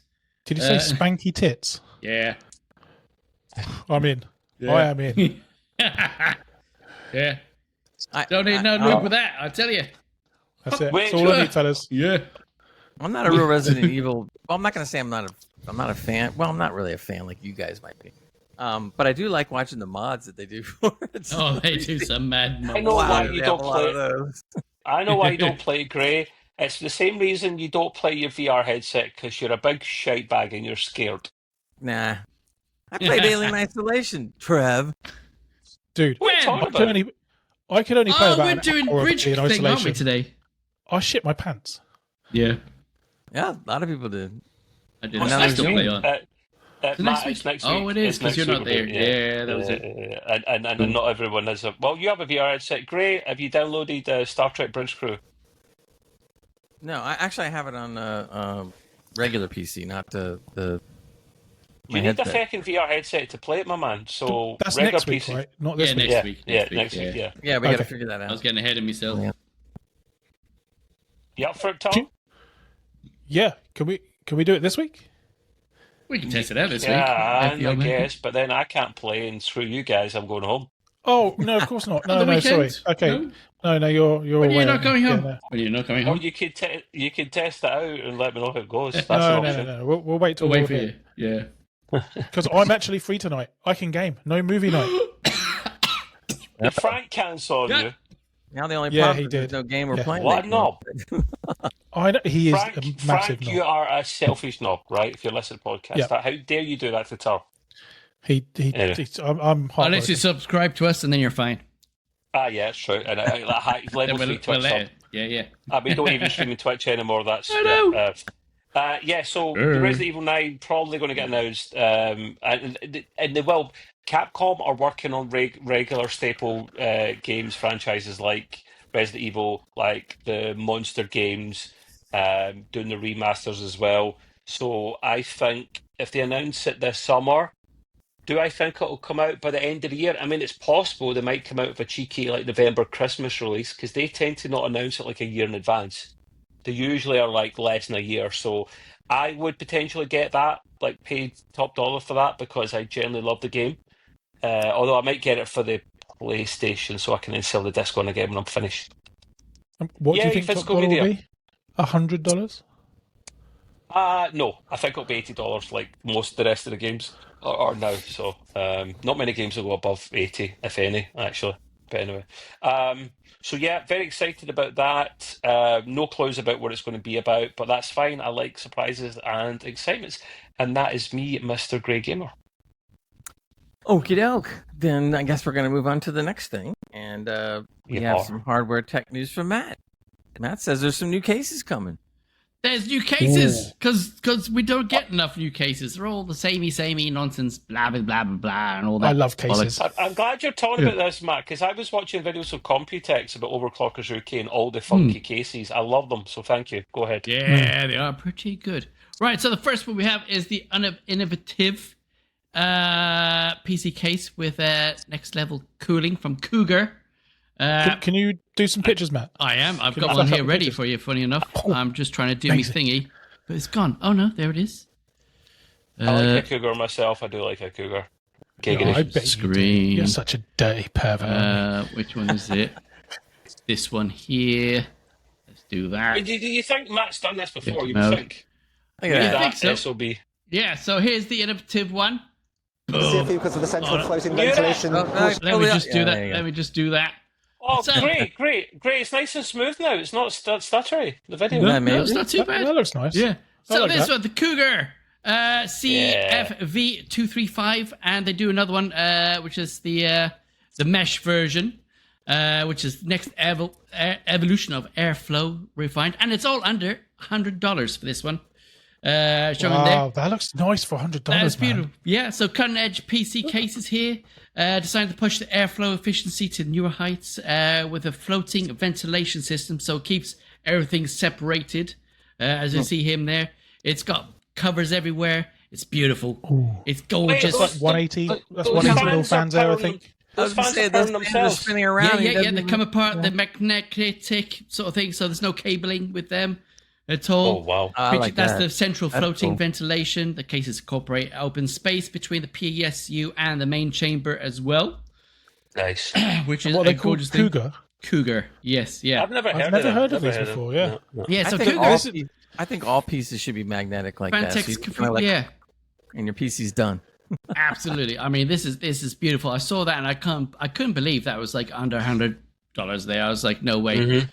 Did you say spanky tits? Yeah. I'm in. Yeah. I am in. Yeah. Don't need no lube with that, I tell you. That's it. That's all I need, fellas. Yeah. I'm not a real Resident Evil. Well, I'm not going to say I'm not a fan. Well, I'm not really a fan like you guys might be. But I do like watching the mods that they do for it. Oh, they do some mad mods. I know why you don't play. I know why you don't play, Gray. It's the same reason you don't play your VR headset, because you're a big shite bag and you're scared. Nah. I played Alien Isolation, Trev. Dude, What are you talking about? I could only play about we're an doing hour of bridge in thing, aren't we, isolation. today? I shit my pants. Yeah. Yeah, a lot of people did. I did. What's Now next there's week? play on. Matt, it's next week. Oh, it is, It's because next you're not week, there. Yeah, that was it. And not everyone has a... Well, you have a VR headset. Gray, have you downloaded Star Trek Bridge Crew? No, I have it on regular PC, not the You need a fucking VR headset to play it, my man. So That's regular next week, PC. right? Not this week. Next week. Next week, yeah. Yeah, we got to Okay. figure that I out. was getting ahead of myself. Yeah. You up for it, Tom? Yeah. Can we do it this week? We can test it out this week. Yeah, FPL I maybe. guess, but then I can't play, and screw you guys, I'm going home. Oh no, of course not. On No, the sorry. weekend? Okay. No? No, you're When away. you're not coming home. Yeah, When you're not coming Well, home. you could test it out and let me know how it goes. That's no. an option. No. We'll wait till We'll we're wait for you. here. Yeah. Because I'm actually free tonight. I can game. No movie night. Did Frank cancel on Yeah. you? Now the only Yeah, problem he is there's did. no game we're Yeah. playing. What a next knob. month. I know, he is Frank, a massive Frank, you knob. are a selfish knob, right? If you listen to the podcast, Yeah. how dare you do that to Tar? Anyway. I'm Unless heartbroken. you subscribe to us, and then you're fine. Ah, yeah, it's true. And level 3 Twitch let sub. it. Yeah. We don't even stream on Twitch anymore. That's I know. so Resident Evil 9 probably going to get announced, and they will. Capcom are working on regular staple games franchises like Resident Evil, like the Monster games, doing the remasters as well. So I think if they announce it this summer, do I think it'll come out by the end of the year? I mean, it's possible they might come out with a cheeky like November Christmas release, because they tend to not announce it like a year in advance. They usually are like less than a year. So I would potentially get that, like paid top dollar for that, because I generally love the game. Although I might get it for the PlayStation so I can then sell the disc on again when I'm finished. What do Yeah, you think top physical dollar will media. be? $100? No, I think it'll be $80 like most of the rest of the games are now. So not many games will go above 80, if any, actually. But anyway. So yeah, very excited about that. No clues about what it's going to be about, but that's fine. I like surprises and excitements. And that is me, Mr. Grey Gamer. Okie doke. Then I guess we're going to move on to the next thing. And we Yeah. have some hardware tech news from Matt. Matt says there's some new cases coming. There's new cases because we don't get enough new cases. They're all the samey nonsense, blah blah blah blah blah, and all that. I love cases. I'm glad you're talking about this, Matt, because I was watching videos of Computex about Overclockers UK and all the funky cases. I love them, so thank you. Go ahead. Yeah, they are pretty good. Right, so the first one we have is the innovative PC case with next level cooling from Cougar. Can you do some pictures, Matt? I am. I've Can got you one flash here up ready pictures? for you, funny enough. Oh, I'm just trying to do amazing. my thingy, but it's gone. Oh no, there it is. I like a Cougar myself. I do like a Cougar. Giggity. I bet you do. Screen. You're such a dirty pervert. aren't you? Which one is it? This one here. Let's do that. Do you think Matt's done this before? You No. think? Look at Yeah. that. I think so. SOB. Yeah, so here's the innovative one. Because of the central floating Yeah. ventilation. Oh, no, Let me just do yeah, that. there you go. Let me just do that. Oh, So- great. It's nice and smooth now. It's not stuttery. The video. No, No, man. it's not too bad. That looks nice. Yeah. I So like this that. one, the Cougar CFV235, and they do another one, which is the mesh version, which is next evolution of Airflow refined, and it's all under $100 for this one. Showing there. Wow, that looks nice for $100. That's man. beautiful. Yeah, so cutting edge PC cases here, designed to push the airflow efficiency to newer heights with a floating ventilation system, so it keeps everything separated. As you see him there, it's got covers everywhere. It's beautiful. It's gorgeous. Wait, That's 180. That's those 180 mil fans are fans there, I powering- think. I was Those going to fans say, are those powering fans are themselves. spinning around. Yeah, He yeah, doesn't they even- come apart, the magnetic sort of thing, so there's no cabling with them at all. Oh, wow. I like That's that. the central That's floating cool. ventilation. The cases incorporate open space between the PSU and the main chamber as well, Nice. which is What a they call gorgeous thing. Cougar. Cougar, yes, yeah. I've never I've heard never of heard of Never these heard before, yeah. No. Yeah, so I think, Cougar all, is I think all pieces should be magnetic like that. So you Fantex, kinda like, yeah, and your PC's done. absolutely. I mean, this is beautiful. I saw that and I couldn't believe that was like under $100 there. I was like, no way.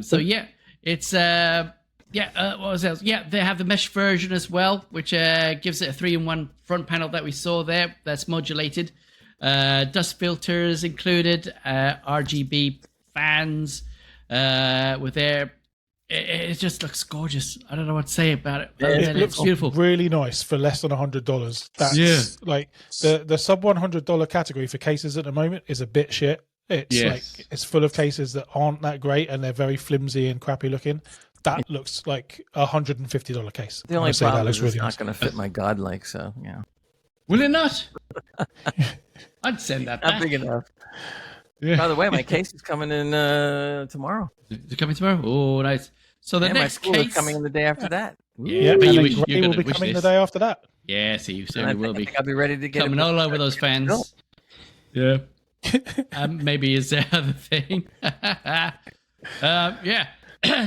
So yeah, it's what was else? Yeah, they have the mesh version as well, which gives it a 3-in-1 front panel that we saw there. That's modulated. Dust filters included, RGB fans with their. It just looks gorgeous. I don't know what to say about it. Other It than looks it's beautiful. really nice for less than $100. That's Yeah. like the sub $100 category for cases at the moment is a bit shit. It's Yes. like it's full of cases that aren't that great and they're very flimsy and crappy looking. That looks like $150 case. The only I'd say that problem looks is it's really not nice. going to fit my godlike, so yeah. Will it not? I'd send that Not back. big enough. Yeah. By the way, my case is coming in tomorrow. They're coming tomorrow. Oh, nice. So the And my next school case is coming in the day after that. Ooh. Yeah, and but then you, Gray you're will gonna be wish coming this. the day after that. Yes, you And I certainly will be think I'll be ready to get coming it. all over those fans. Yeah. Maybe is the other thing. Yeah.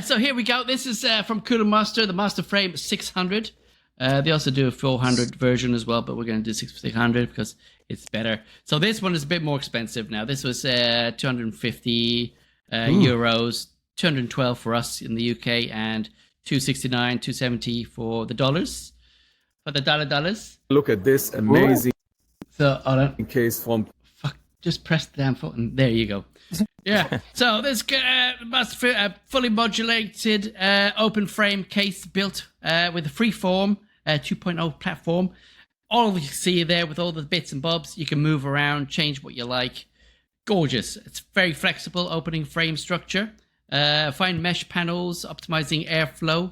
So here we go. This is from Cooler Master, the Master Frame 600. They also do a 400 version as well, but we're going to do 600 because it's better. So this one is a bit more expensive now. This was 250 euros, 212 for us in the UK, and 269, 270 for the dollars. For the dollars. Look at this amazing So hold on. case from Fuck, just press the damn button. There you go. Yeah. So this fully modulated open frame case built with a freeform 2.0 platform. All you see there with all the bits and bobs, you can move around, change what you like. Gorgeous. It's very flexible opening frame structure. Fine mesh panels, optimizing airflow,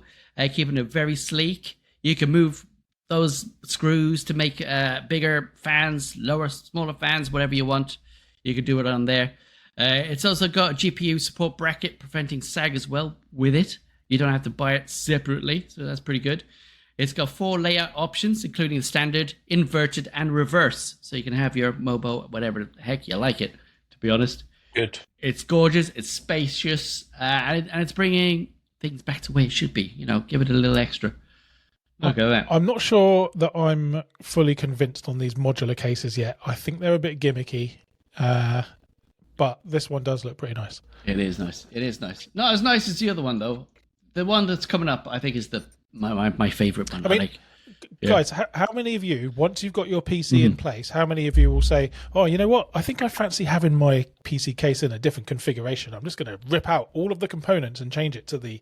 keeping it very sleek. You can move those screws to make bigger fans, smaller fans, whatever you want. You can do it on there. It's also got a GPU support bracket preventing sag as well with it. You don't have to buy it separately, so that's pretty good. It's got 4 layout options, including the standard, inverted, and reverse. So you can have your MOBO, whatever the heck you like it, to be honest. Good. It's gorgeous, it's spacious, and it's bringing things back to where it should be. You know, give it a little extra. Look at that. I'm not sure that I'm fully convinced on these modular cases yet. I think they're a bit gimmicky, but this one does look pretty nice. It is nice. It is nice. Not as nice as the other one, though. The one that's coming up, I think, is my favorite one. I mean, like, Guys, how many of you, once you've got your PC in place, how many of you will say, oh, you know what? I think I fancy having my PC case in a different configuration. I'm just going to rip out all of the components and change it to the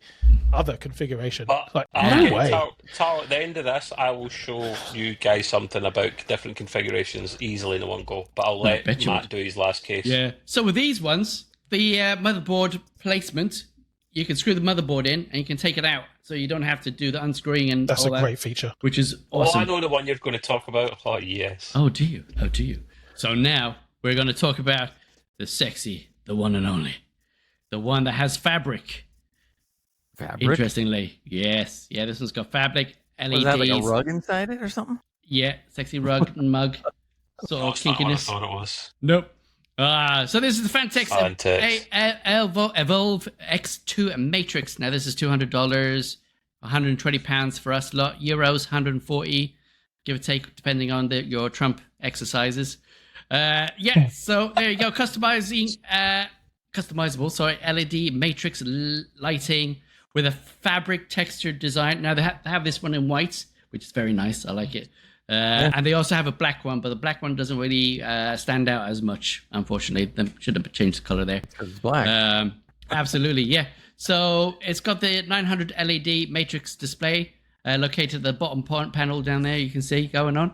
other configuration. But Like, I'll no way. Tar, at the end of this, I will show you guys something about different configurations easily in one go. But I'll let Matt do his last case. Yeah. So with these ones, the motherboard placement, you can screw the motherboard in and you can take it out. So you don't have to do the unscrewing and That's all a great feature. Which is awesome. Oh, I know the one you're going to talk about. Oh, yes. Oh, do you? Oh, do you? So now we're going to talk about the sexy, the one and only. The one that has fabric. Fabric? Interestingly. Yes. Yeah, this one's got fabric, LEDs. Was that like a rug inside it or something? Yeah, sexy rug and mug. Sort of That's not what I kinkiness. thought it was. Nope. So this is the Fantex Evolve X2 and Matrix. Now this is $200, £120 for us lot, euros 140, give or take, depending on your Trump exercises. So there you go, customizable, LED matrix lighting with a fabric textured design. Now they have this one in white, which is very nice. I like it. And they also have a black one, but the black one doesn't really stand out as much, unfortunately. They should have changed the color there. It's black. Absolutely, yeah. So it's got the 900 LED matrix display located at the bottom panel down there. You can see going on.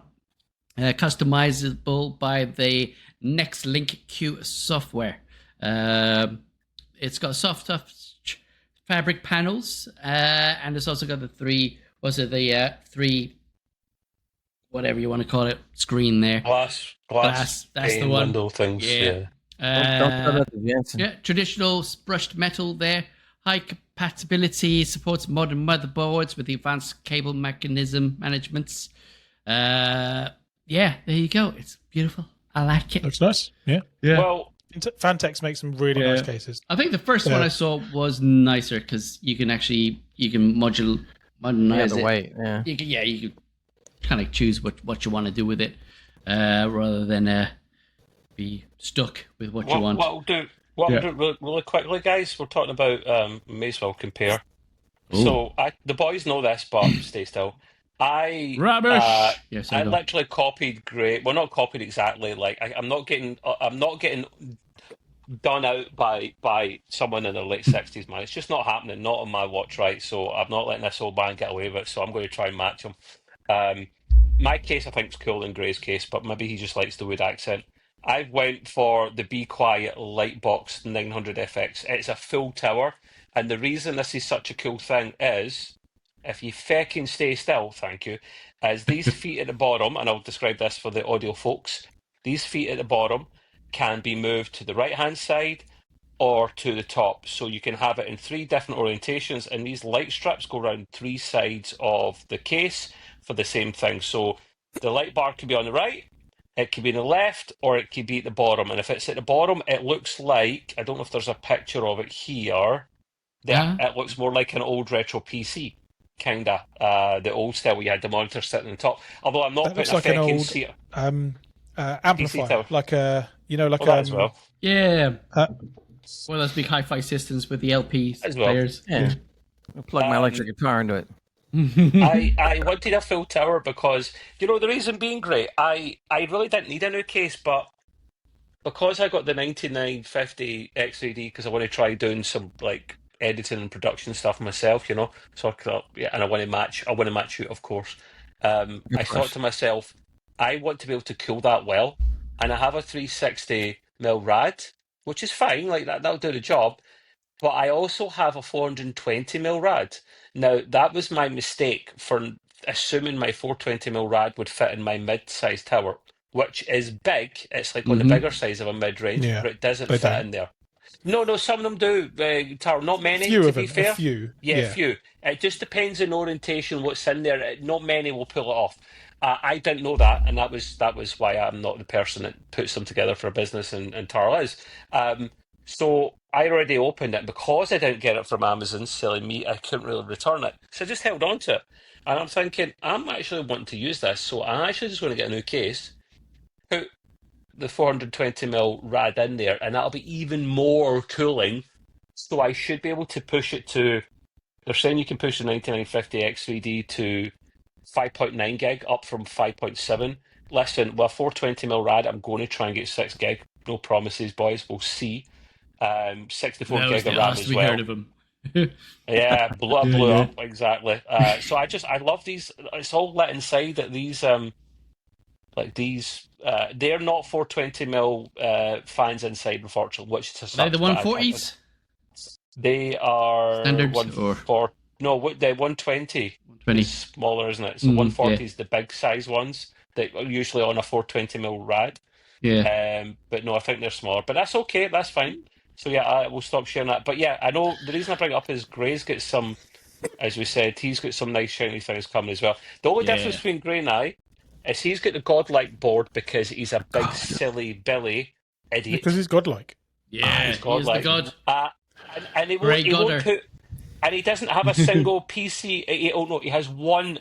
Customizable by the NextLink Q software. It's got soft touch fabric panels, and it's also got the three whatever you want to call it, screen there. Glass. That's the one. Window things. Yeah. Don't tell that to Jensen. Yeah, traditional brushed metal there. High compatibility, supports modern motherboards with the advanced cable mechanism managements. There you go. It's beautiful. I like it. Looks nice. Yeah. Well, Fantex makes some really nice cases. I think the first one I saw was nicer because you can modernize the it. weight. Yeah. You can kind of choose what you want to do with it, rather than be stuck with what you want. What I'll do really quickly, guys. We're talking about may as well compare. Ooh. So the boys know this, but stay still. Rubbish. Yes, I literally copied Gray. Well, not copied exactly. Like I'm not getting done out by someone in their late 60s, man. It's just not happening. Not on my watch, right? So I'm not letting this old man get away with it. So I'm going to try and match him. My case, I think, is cooler than Gray's case, but maybe he just likes the wood accent. I went for the Be Quiet Lightbox 900FX. It's a full tower, and the reason this is such a cool thing is, if you feckin' stay still, thank you, is these feet at the bottom, and I'll describe this for the audio folks, these feet at the bottom can be moved to the right-hand side or to the top. So you can have it in three different orientations, and these light strips go around three sides of the case for the same thing. So the light bar can be on the right, it could be on the left, or it could be at the bottom. And if it's at the bottom, it looks like, I don't know if there's a picture of it here, it looks more like an old retro PC, kind of, the old style where you had the monitor sitting on top. Although I'm not putting a feckin' seat. Amplifier, like a, as well. Yeah. One of those big hi-fi systems with the LP as well. players. Yeah. I'll plug my electric guitar into it. I wanted a full tower because, the reason being, great, I really didn't need a new case, but because I got the 9950 X3D, because I want to try doing some, like, editing and production stuff myself, so and I want to match you, of course. I thought to myself, I want to be able to cool that well, and I have a 360mm rad, which is fine, like that'll do the job, but I also have a 420mm rad. Now, that was my mistake for assuming my 420mm rad would fit in my mid-sized tower, which is big. It's like on the bigger size of a mid-range, but it doesn't fit in there. No, some of them do, Taro. Not many, to be fair. A few. Yeah, a few. It just depends on orientation, what's in there. Not many will pull it off. I didn't know that, and that was why I'm not the person that puts them together for a business, and Taro is. So I already opened it. Because I didn't get it from Amazon selling me, I couldn't really return it. So I just held on to it. And I'm thinking, I'm actually wanting to use this, so I'm actually just going to get a new case, put the 420mm rad in there, and that'll be even more cooling. So I should be able to push it to... They're saying you can push the 9950 X3D to 5.9 gig up from 5.7. Listen, with a 420mm RAD, I'm going to try and get 6 gig. No promises, boys. We'll see. 64 That was gig the of RAM last as we well. heard of him. Yeah, blew Yeah. up exactly. So I love these. It's all lit inside that these they're not 420mm fans inside, unfortunately, which just Are they sucks. the 140s? They are Standard or 140. No, the 120 120? is smaller, isn't it? So 140 Yeah. is the big size ones that are usually on a 420mm RAD. Yeah. But no, I think they're smaller. But that's okay. That's fine. So yeah, I will stop sharing that. But yeah, I know the reason I bring it up is Gray's got some, as we said, he's got some nice shiny things coming as well. The only difference between Gray and I is he's got the godlike board because he's a big silly Billy idiot. Because he's godlike. Yeah, he's he is the godlike. god. And he Great won't godder. put, and he doesn't have a single PC. Oh no, he has one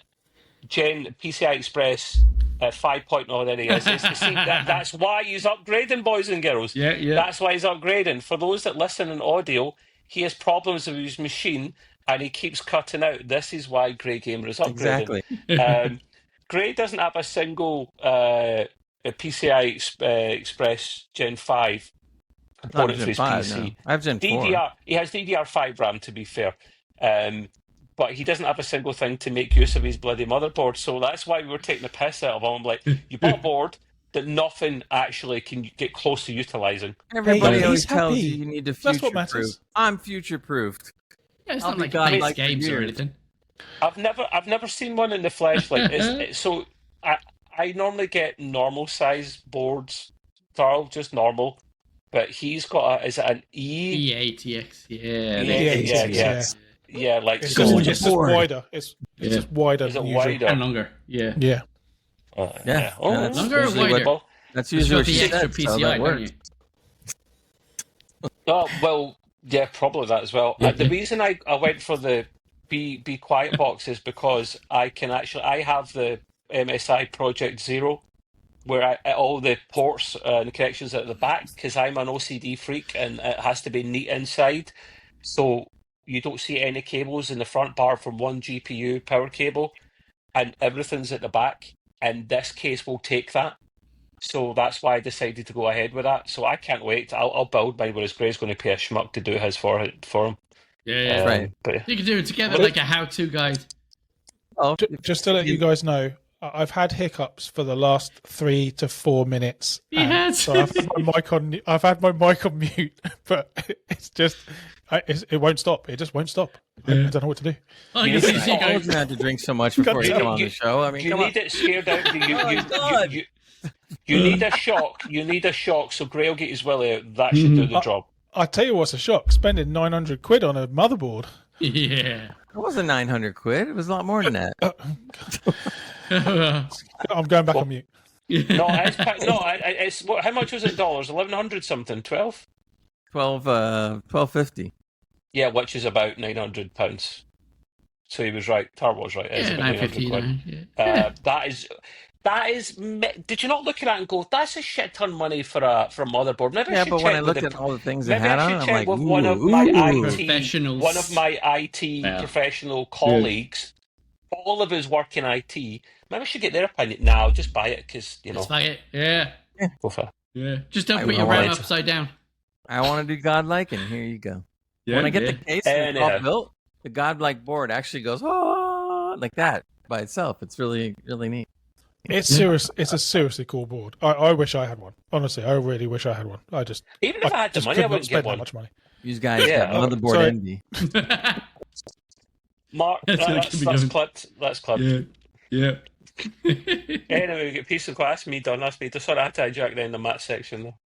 Gen PCI Express 5.0. There he is. See, that's why he's upgrading, boys and girls. Yeah. That's why he's upgrading. For those that listen in audio, he has problems with his machine and he keeps cutting out. This is why Grey Gamer is upgrading. Exactly. Grey doesn't have a single PCI Express Gen 5 component for Gen his 5, PC. no. I have Gen 4. He has DDR5 RAM, to be fair. But he doesn't have a single thing to make use of his bloody motherboard. So that's why we were taking the piss out of him. I'm like, you bought a board that nothing actually can get close to utilising. Everybody Hey, always he's tells happy. you need to That's what future-proof. matters. I'm future-proofed. Yeah, it's I'll not be like God base like for games or years. anything. I've never seen one in the flesh. So I normally get normal size boards, Carl, just normal. But he's got is it an E8TX. Yeah. Yeah, like It's so. just wider. It's just wider. Is it than usual. wider? And longer. Yeah. Yeah. Yeah. Oh, That's Longer or usually wider? what- That's It's usually got what the she extra said, so PCI, that don't works. you? Oh, well, yeah, probably that as well. The reason I went for the Be Quiet box is because I have the MSI Project Zero, where all the ports and connections are at the back, because I'm an OCD freak and it has to be neat inside. So you don't see any cables in the front bar from one GPU power cable, and everything's at the back. And this case will take that. So that's why I decided to go ahead with that. So I can't wait. I'll build mine, whereas Gray's going to pay a schmuck to do his for him. Yeah. Right. But You can do it together like a how-to guide. Oh, Just to let you guys know, I've had hiccups for the last 3 to 4 minutes. Yes. So I've had my mic on mute, but it's just it won't stop. It just won't stop. I don't know what to do. Oh, you see, you I go, told you not to drink so much before you come on the show. I mean, you come on. need it scared out. You God. need a shock. You need a shock. So Gray will get his willy out. That should do the job. I tell you what's a shock: spending 900 quid on a motherboard. yeah. It wasn't 900 quid. It was a lot more than that. I'm going back on mute. No, it's what? How much was it? Dollars? 1,100 something? 12? 12.50. Yeah, which is about £900. So he was right. Tar was right. It's Yeah, about 900 quid. 950. Yeah. That is. Did you not look at that and go, "That's a shit ton of money for a motherboard"? Maybe I Yeah, should but when check I with looked at all the things it maybe had I on should it, I'm check like, with ooh, one of my ooh. Professionals. one of my IT Yeah. professional colleagues. All of us work in IT. Maybe I should get their opinion. No, I'll just buy it because Let's buy it. Yeah. go for it. Yeah. Just don't I put your want RAM it. upside down. I want to do godlike, and here you go. Yeah, When I get the case and it's Anyhow. all built, the godlike board actually goes like that by itself. It's really, really neat. It's serious. It's a seriously cool board. I wish I had one. Honestly, I really wish I had one. Even if I had the just money, could I not wouldn't spend get that one. much money. These guys Yeah, got motherboard sorry. envy. Mark, That's what it that's could be going. clipped. That's clipped. Yeah. Anyway, we get piece of glass. Me done. That's me. Just sort of had to hijack down the mat section though.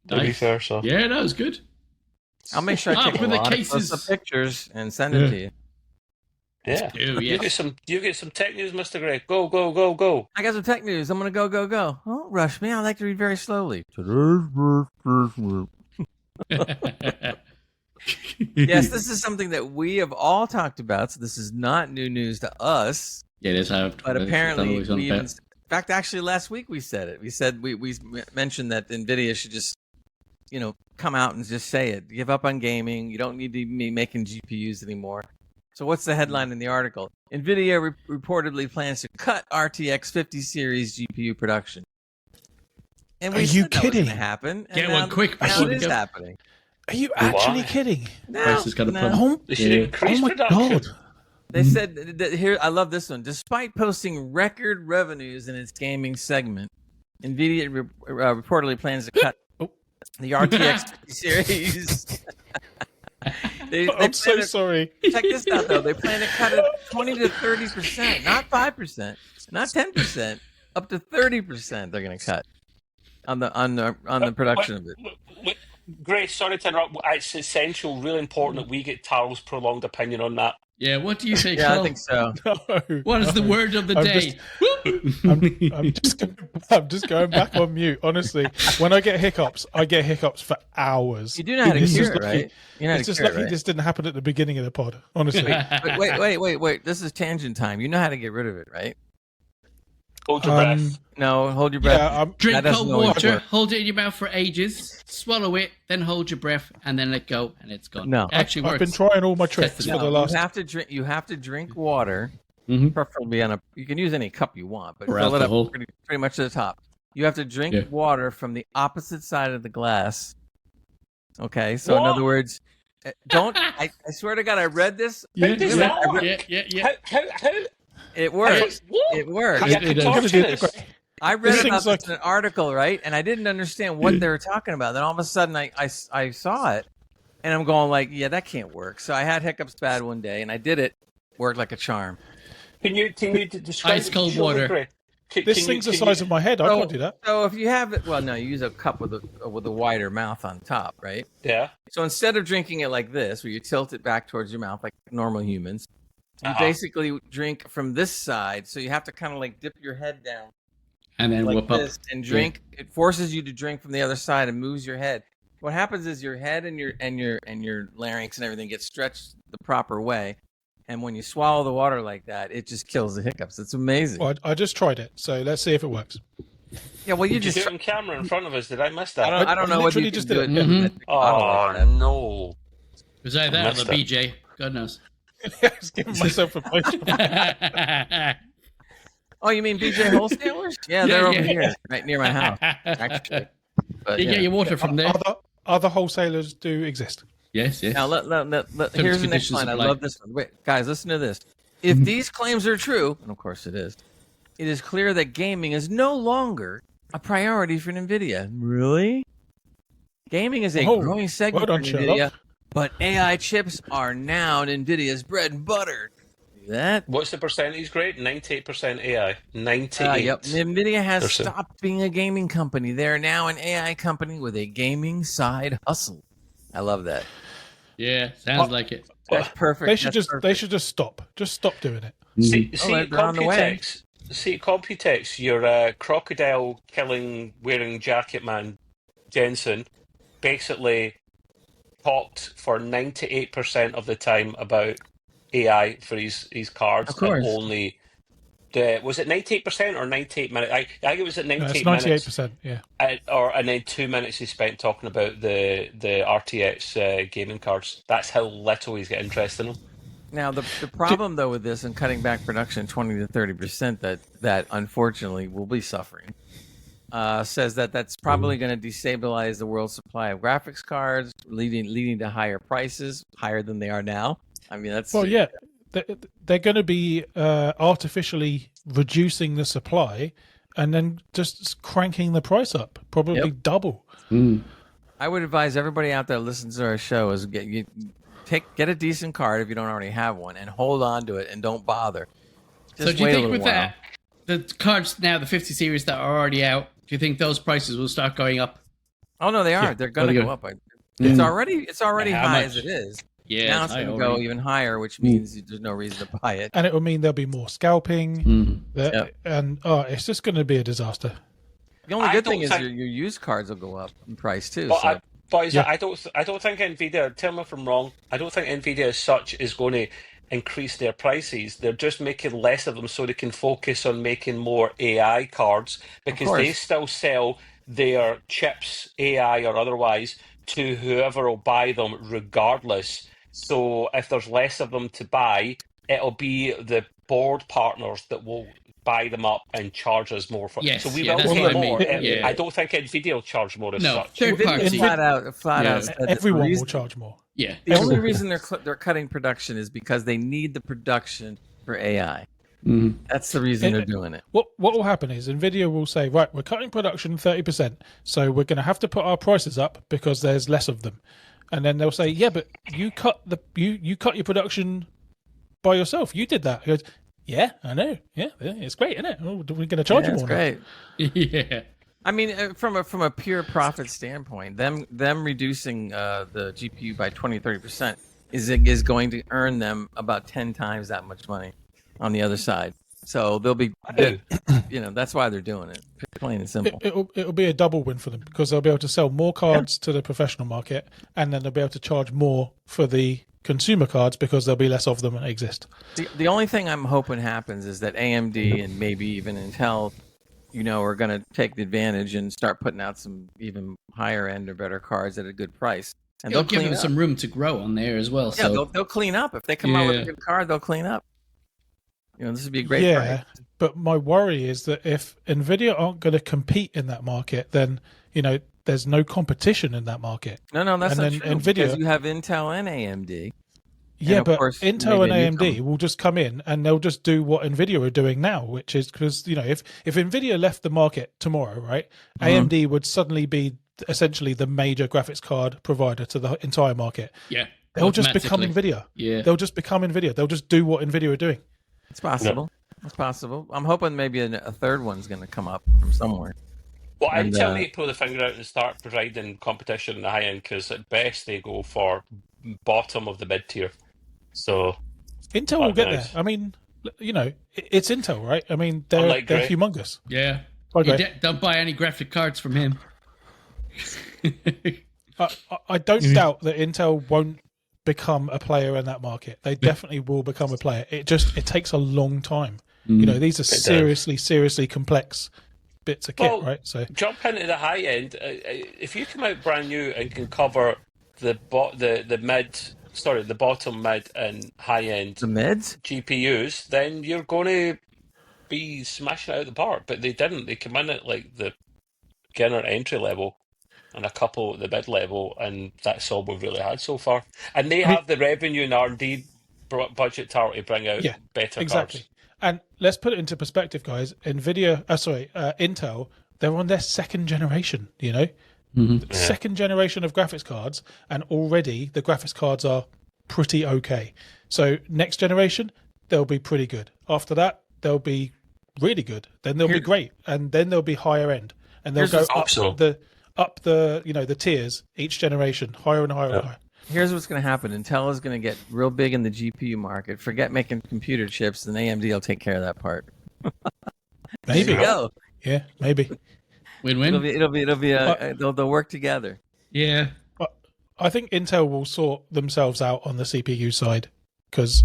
To be Nice. fair, so Yeah, that was good. I'll make sure I take a with the lot cases. of pictures and send it to you. yeah. Oh, You get some tech news, Mr. Gray. Go, go, go, go. I got some tech news. I'm gonna go. Don't rush me. I like to read very slowly. Yes, this is something that we have all talked about. So this is not new news to us. Yeah, it is how. But apparently, in fact, actually, last week we said it. We said we mentioned that NVIDIA should just, come out and just say it. Give up on gaming. You don't need to be making GPUs anymore. So what's the headline in the article? NVIDIA reportedly plans to cut RTX 50 series GPU production. And we Are you said that was kidding? gonna happen. Get and one now- quick Now before it it is goes- happening. Are you actually Why? kidding? No, Price is gonna no. pump. They should increase Oh my production. god! They said that here. I love this one. Despite posting record revenues in its gaming segment, NVIDIA reportedly plans to cut Oh. the RTX 50 series. they I'm so plan to- sorry. Check this out, though. They plan to cut it 20 to 30%, not 5%, not 10%, up to 30%. They're going to cut on the production of it. Grace, sorry to interrupt. It's essential, really important that we get Tarl's prolonged opinion on that. Yeah, what do you think, Yeah, I Carl? think so. No, What is the no. word of the I'm day? I'm just going back on mute. Honestly, when I get hiccups, I get hiccups for hours. You do know how to It's cure just it, lucky- right? You know how It's to just cure it, lucky right? this didn't happen at the beginning of the pod. Honestly, But wait. This is tangent time. You know how to get rid of it, right? Hold your breath. No, hold your breath. yeah, Drink That doesn't cold always water, work. hold it in your mouth for ages, swallow it, then hold your breath, and then let go, and it's gone. No. It actually I've works. been trying all my tricks Tested for it. the No, last. you have to drink water, Mhm. preferably on a. You can use any cup you want, but Or fill it alcohol. up pretty much to the top. You have to drink Yeah. water from the opposite side of the glass. Okay, so in What? other words, don't. I swear to God, I read this. Yeah, How does yeah, that work? yeah. How? It works. What? It works. You're It does. contortionist. I read This about thing's this in an article, right? And I didn't understand what they were talking about. Then all of a sudden, I saw it, and I'm going like, yeah, that can't work. So I had hiccups bad one day, and I did it. Worked like a charm. Can you describe Ice it cold visually, water. Gray? This thing's the size of my head. I can't do that. So if you have it, well, no, you use a cup with a wider mouth on top, right? Yeah. So instead of drinking it like this, where you tilt it back towards your mouth like normal humans, you Uh-huh. basically drink from this side. So you have to kind of like dip your head down And then like whip up. this and drink. It forces you to drink from the other side and moves your head. What happens is your head and your larynx and everything gets stretched the proper way. And when you swallow the water like that, it just kills the hiccups. It's amazing. Well, I just tried it, so let's see if it works. Yeah, well, you Did you just. do it on camera in front of us? Did I miss that? I don't know what literally you just can did do it. it. Mhm. Oh no! It was either that or missed the it. BJ. God knows. I was giving myself a blowjob. Oh, you mean BJ Wholesalers? Yeah, they're Yeah, over yeah. here, right near my house, actually. But, You yeah. get your water from there. Other wholesalers do exist. Yes, yes. Now, here's the next conditions line. I apply. love this one. Wait, guys, listen to this. If these claims are true, and of course it is clear that gaming is no longer a priority for NVIDIA. Really? Gaming is a Oh, growing segment well for done, NVIDIA, Sherlock. but AI chips are now NVIDIA's bread and butter. See that? What's the percentage grade? 98% AI. 98. Yep. NVIDIA has There's a- stopped being a gaming company. They are now an AI company with a gaming side hustle. I love that. Yeah, sounds like it. That's perfect. They should That's just perfect. stop. Just stop doing it. See, they're on the way. Computex, your crocodile killing wearing jacket man Jensen basically talked for 98% of the time about AI for his cards. Of course. And only was it 98% or 98 minutes? I think it was at No, 98 it's minutes. 98%. Yeah. And then 2 minutes he spent talking about the RTX gaming cards. That's how little he's got interest in them. Now the problem though with this and cutting back production 20 to 30% that unfortunately will be suffering says that's probably going to destabilize the world's supply of graphics cards, leading to higher prices, higher than they are now. I mean that's Well, yeah, they're going to be artificially reducing the supply and then just cranking the price up, probably double. I would advise everybody out there that listens to our show is get a decent card if you don't already have one and hold on to it and don't bother. Just So do you wait a think little with while. that, the cards now, the 50 series that are already out, do you think those prices will start going up? Oh no, they are. Yeah. They're going to They're go gonna- up. It's already How high much? as it is. Yeah, Now it's going to go even higher, which means there's no reason to buy it. And it will mean there'll be more scalping. Mm. And it's just going to be a disaster. The only I good don't thing is think- your used cards will go up in price too. But So. boys, Yeah. I don't think Nvidia. Tell me if I'm wrong. I don't think Nvidia as such is going to increase their prices. They're just making less of them so they can focus on making more AI cards because they course. still sell their chips, AI or otherwise, to whoever will buy them regardless. So if there's less of them to buy, it'll be the board partners that will buy them up and charge us more for. Yes, So we yeah, will that's pay what I more. mean. Yeah. I don't think Nvidia will charge more as No, such. third Nvidia party. flat out Yeah. said that the Everyone will reason- charge more. Yeah. The only reason they're cutting production is because they need the production for AI. Mhm. That's the reason they're doing it. What will happen is Nvidia will say, right, we're cutting production 30%, so we're going to have to put our prices up because there's less of them. And then they'll say, yeah, but you cut your production by yourself. You did that. He goes, yeah, I know. Yeah, it's great, isn't it? Oh, we're going to charge you That's more. now. great. Yeah. I mean, from a pure profit standpoint, them reducing the GPU by 20-30% is going to earn them about 10 times that much money on the other side. So they'll be, that's why they're doing it. Plain and simple. It'll be a double win for them because they'll be able to sell more cards to the professional market, and then they'll be able to charge more for the consumer cards because there'll be less of them that exist. The only thing I'm hoping happens is that AMD and maybe even Intel, are going to take the advantage and start putting out some even higher end or better cards at a good price. And It'll they'll give clean them up. some room to grow on there as well. Yeah, So they'll clean up. If they come out with a Yeah. good card, they'll clean up. This would be a great price. But my worry is that if Nvidia aren't going to compete in that market, then there's no competition in that market. No, that's And not then true. Nvidia- Because you have Intel and AMD. Yeah, of but course, Intel and maybe a AMD newcomer. will just come in and they'll just do what Nvidia are doing now, which is because if Nvidia left the market tomorrow, right, AMD would suddenly be essentially the major graphics card provider to the entire market. yeah, They'll just become automatically. Nvidia. Yeah. They'll just become Nvidia. They'll just do what Nvidia are doing. It's possible. It's possible. I'm hoping maybe a third one's going to come up from somewhere. Well, And, Intel need to pull the finger out and start providing competition in the high end because at best they go for bottom of the mid tier. So Intel will get nice. there. I mean, it's Intel, right? I mean, they're Unlike Grey. humongous. Yeah. Okay. Don't buy any graphic cards from him. I don't doubt that Intel won't become a player in that market. They definitely will become a player. It takes a long time. These are seriously complex bits of kit, right? So jump into the high end. If you come out brand new and can cover the bottom, mid, and high end The mids? GPUs, then you're going to be smashing it out the park. But they didn't. They came in at like the beginner entry level and a couple at the mid level, and that's all we've really had so far. And they have the revenue and R&D budget to bring out better exactly. cards. And let's put it into perspective, guys. Intel, they're on their second generation. Second generation of graphics cards, and already the graphics cards are pretty okay. So next generation, they'll be pretty good. After that, they'll be really good. Then they'll be great, and then they'll be higher end, and they'll go up the tiers each generation, higher and higher and higher. Here's what's going to happen. Intel is going to get real big in the GPU market. Forget making computer chips, and AMD will take care of that part. Maybe. There you go. Yeah, maybe. Win-win. It'll be they'll work together. Yeah. I think Intel will sort themselves out on the CPU side because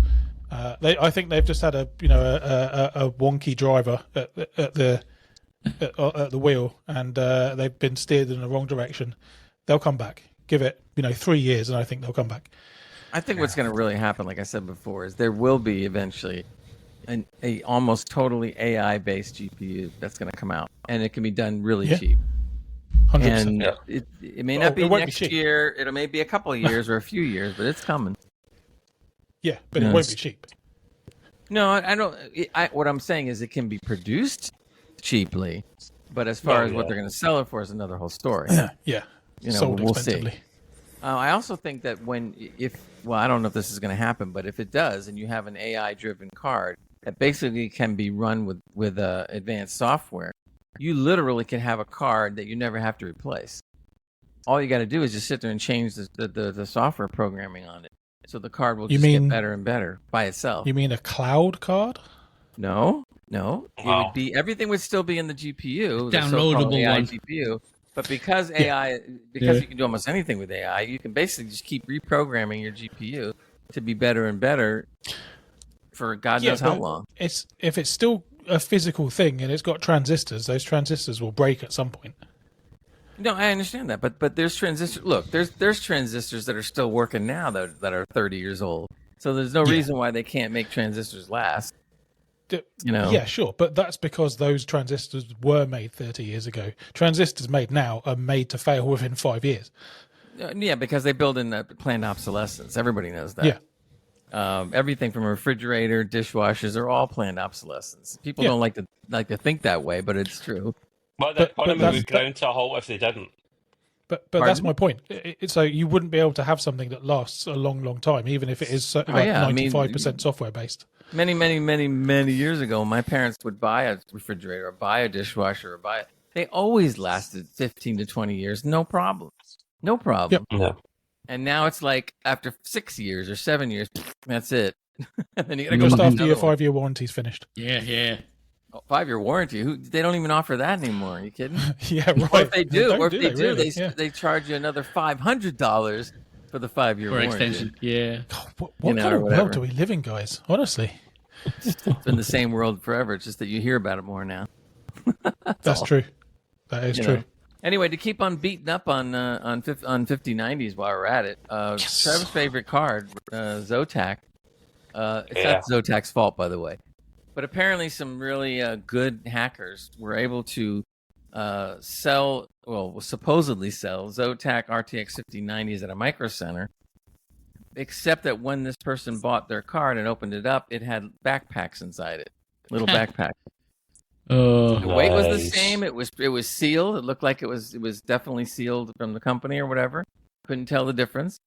I think they've just had a wonky driver at the wheel, and they've been steered in the wrong direction. They'll come back. Give it 3 years, and I think they'll come back. I think what's going to really happen, like I said before, is there will be eventually a almost totally AI based GPU that's going to come out, and it can be done really cheap. 100%. And it may not be it won't be next cheap. year. It may be a couple of years or a few years, but it's coming. Yeah, but it won't be cheap. No, I don't. What I'm saying is it can be produced cheaply, but as far as what they're going to sell it for is another whole story. Yeah, We'll expensively. see. I also think that I don't know if this is going to happen, but if it does, and you have an AI-driven card that basically can be run with advanced software, you literally can have a card that you never have to replace. All you got to do is just sit there and change the software programming on it, so the card will just get better and better by itself. You mean a cloud card? No. It would be everything would still be in the GPU, the Downloadable so-called AI one. GPU. But because you can do almost anything with AI, you can basically just keep reprogramming your GPU to be better and better for God knows how long. If it's still a physical thing and it's got transistors, those transistors will break at some point. No, I understand that, but there's transistors. Look, there's transistors that are still working now that are 30 years old. So there's no reason why they can't make transistors last. Yeah, sure, but that's because those transistors were made 30 years ago. Transistors made now are made to fail within 5 years. Yeah, because they build in planned obsolescence. Everybody knows that. Yeah. Everything from a refrigerator, dishwashers are all planned obsolescence. People don't like to think that way, but it's true. But the economy would ground to a halt if they didn't. But that's my point. So you wouldn't be able to have something that lasts a long, long time, even if it is 95% software based. Many years ago, my parents would buy a refrigerator or buy a dishwasher or they always lasted 15 to 20 years. No problem. No problem. Yep. No. And now it's like after 6 years or 7 years, that's it. And then you gotta Just go after your 5-year warranty's finished. Yeah. 5-year warranty. They don't even offer that anymore. Are you kidding? Yeah, right. Or if they do, they charge you another $500 for the 5-year warranty. extension. Yeah. God, what kind of world do we live in, guys? Honestly, it's been the same world forever. It's just that you hear about it more now. That's true. That is true. Anyway, to keep on beating up on 5090s while we're at it, Trevor's favorite card, Zotac. It's not Zotac's fault, by the way. But apparently some really good hackers were able to supposedly sell Zotac RTX 5090s at a micro center, except that when this person bought their card and opened it up, it had backpacks inside it, little backpacks. Oh, the weight was the same. It was sealed. It looked like it was definitely sealed from the company or whatever. Couldn't tell the difference.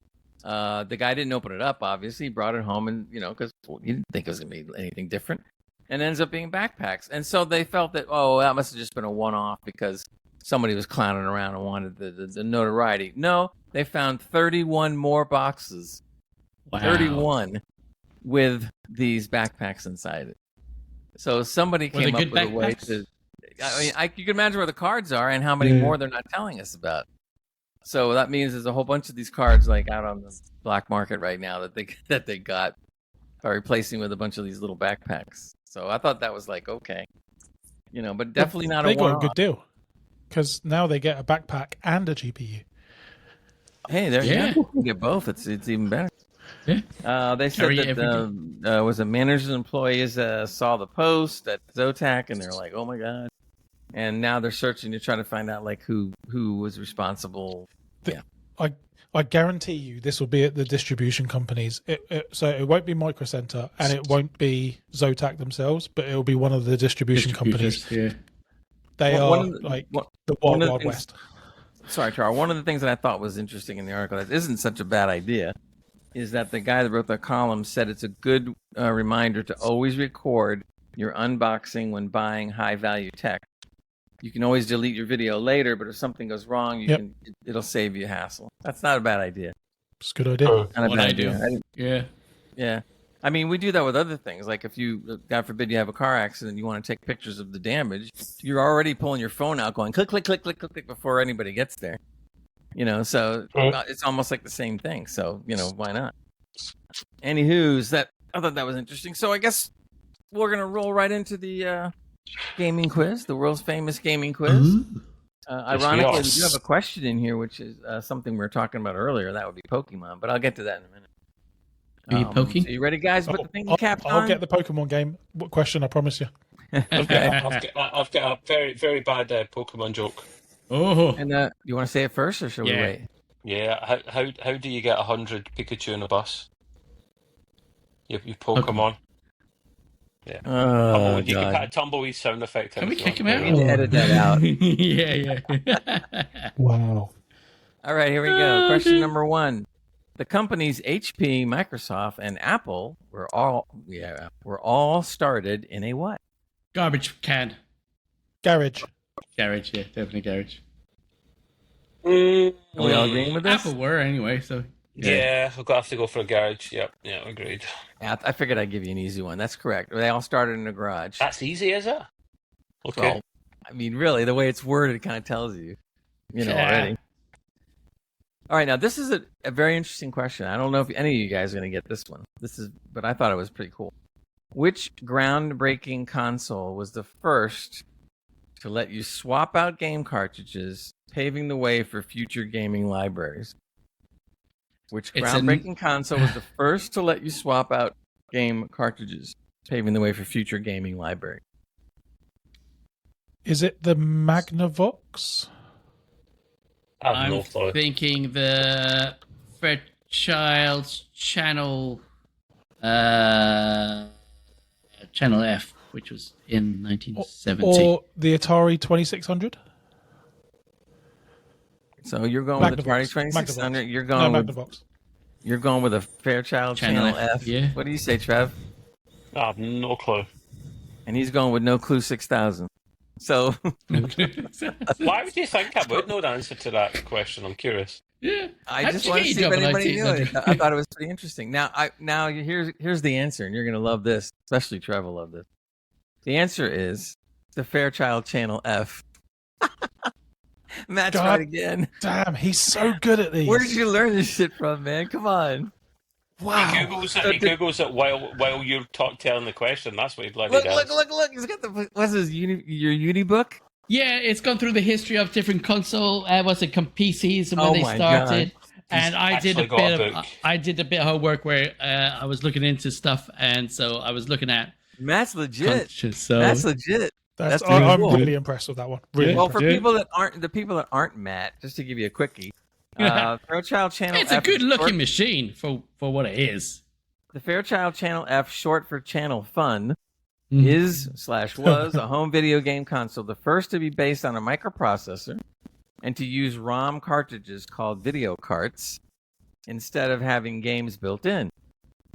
The guy didn't open it up, obviously. He brought it home and, because he didn't think it was going to be anything different. And ends up being backpacks. And so they felt that, that must have just been a one-off because somebody was clowning around and wanted the notoriety. No, they found 31 more boxes. Wow. 31 with these backpacks inside it. So somebody came up with a way to... you can imagine where the cards are and how many more they're not telling us about. So that means there's a whole bunch of these cards like out on the black market right now that they got by replacing with a bunch of these little backpacks. So I thought that was like, okay. But definitely not a one-off. They got a good deal because now they get a backpack and a GPU. Hey, you can get both. It's even better. Yeah. They said that was a managers and employees saw the post at Zotac and they're like, oh my God. And now they're searching to try to find out like who was responsible. I guarantee you this will be at the distribution companies. So it won't be Micro Center and it won't be Zotac themselves, but it will be one of the distribution companies. Yeah. They are the Wild West. Sorry, Charles. One of the things that I thought was interesting in the article that isn't such a bad idea is that the guy that wrote the column said it's a good reminder to always record your unboxing when buying high-value tech. You can always delete your video later, but if something goes wrong, it'll save you hassle. That's not a bad idea. It's a good idea. Not a bad idea. Yeah. I mean, we do that with other things. Like if you, God forbid, you have a car accident, you want to take pictures of the damage, you're already pulling your phone out going click, click, click, click, click, click before anybody gets there. So it's almost like the same thing. So, why not? Anywho's I thought that was interesting. So I guess we're going to roll right into the gaming quiz, the world's famous gaming quiz. Ironically, we do have a question in here, which is something we were talking about earlier. That would be Pokemon, but I'll get to that in a minute. Are you poking? So you ready, guys? Put the thinking cap on. I'll get the Pokemon game question, I promise you. Okay, I've got a very, very bad Pokemon joke. Oh. And you want to say it first, or should we wait? Yeah. How do you get 100 Pikachu in a bus? You Pokemon. Yeah. Oh, you can put a tumbleweed sound effect. Can we kick him out? We need to edit that out. Yeah. Wow. All right, here we go. Question number 1. The companies HP, Microsoft, and Apple were all started in a what? Garbage can. Garage. Garage, yeah, definitely garage. Are we all agreeing with this? Apple were anyway, so. Yeah, we'll have to go for a garage. Yep, agreed. Yeah, I figured I'd give you an easy one. That's correct. They all started in a garage. That's easy, is it? Okay. Well, I mean, really, the way it's worded kind of tells you, already. All right, now this is a very interesting question. I don't know if any of you guys are going to get this one. But I thought it was pretty cool. Which groundbreaking console was the first to let you swap out game cartridges, paving the way for future gaming libraries? Which groundbreaking console was the first to let you swap out game cartridges, paving the way for future gaming library? Is it the Magnavox? I'm thinking the Fairchild Channel Channel F, which was in 1970. Or the Atari 2600? So you're going with the Atari 2600. You're going with a Fairchild Channel F. Yeah. What do you say, Trev? I have no clue. And he's going with No Clue 6000. So Why would you think I would know the answer to that question? I'm curious. Yeah. I just want to see if anybody knew it. I thought it was pretty interesting. Now here's the answer, and you're gonna love this, especially Trev will love this. The answer is the Fairchild Channel F. Matt's right again. Damn, he's so good at these. Where did you learn this shit from, man? Come on. Wow. He Googles it while you're telling the question. That's what he bloody does. Look. He's got what's his your uni book? Yeah, it's gone through the history of different console. PCs and when they started. God. And I did a bit of homework where I was looking into stuff, and so I was looking at. Matt's legit. So That's legit. That's really I'm cool. really impressed with that one. Really. Well, for people that aren't Matt, just to give you a quickie, Fairchild Channel it's F. It's a good-looking machine for what it is. The Fairchild Channel F, short for Channel Fun, was a home video game console, the first to be based on a microprocessor and to use ROM cartridges called video carts instead of having games built in.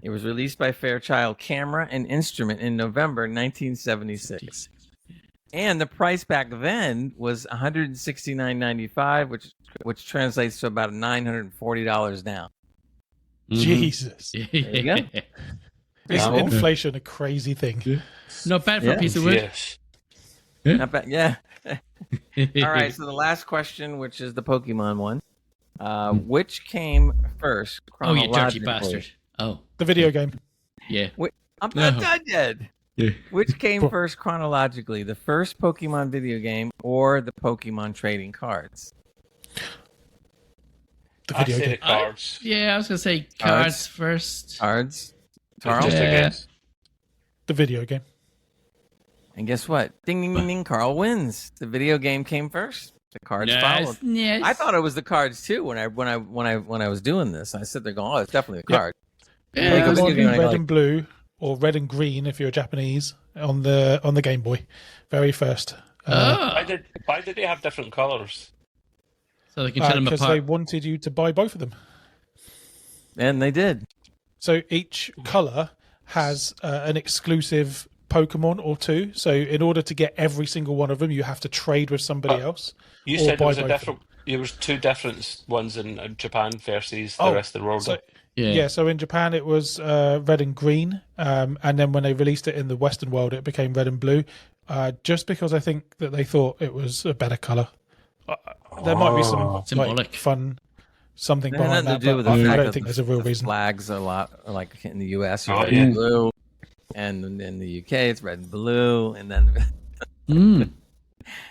It was released by Fairchild Camera and Instrument in November 1976. And the price back then was $169.95, which translates to about $940 now. Jesus. There you go. Isn't inflation a crazy thing? Not bad for a piece of wood. Yes. Not bad. Yeah. All right. So the last question, which is the Pokemon one, which came first? Oh, you dirty bastard! Oh, the video game. Yeah. Wait, I'm not done yet. Yeah. Which came first chronologically, the first Pokemon video game or the Pokemon trading cards? The video game. The cards. I was gonna say cards first. Cards. Carl? The video game. And guess what? Ding ding ding ding. Carl wins. The video game came first. The cards followed. Yes. I thought it was the cards too when I was doing this. I said they're going, oh, it's definitely a card. Yeah, it might be red and blue or red and green if you're Japanese on the Game Boy. Very first. Why did they have different colours? So they can tell them apart. Because they wanted you to buy both of them. And they did. So each colour has an exclusive Pokemon or two. So in order to get every single one of them, you have to trade with somebody else. You said there was two different ones in Japan versus the rest of the world. So in Japan it was red and green, and then when they released it in the Western world, it became red and blue. Just because I think that they thought it was a better color. There might be some symbolic fun something behind that, but I don't think there's a real reason. Flags a lot, like in the US, are red and blue, and in the UK it's red and blue, and then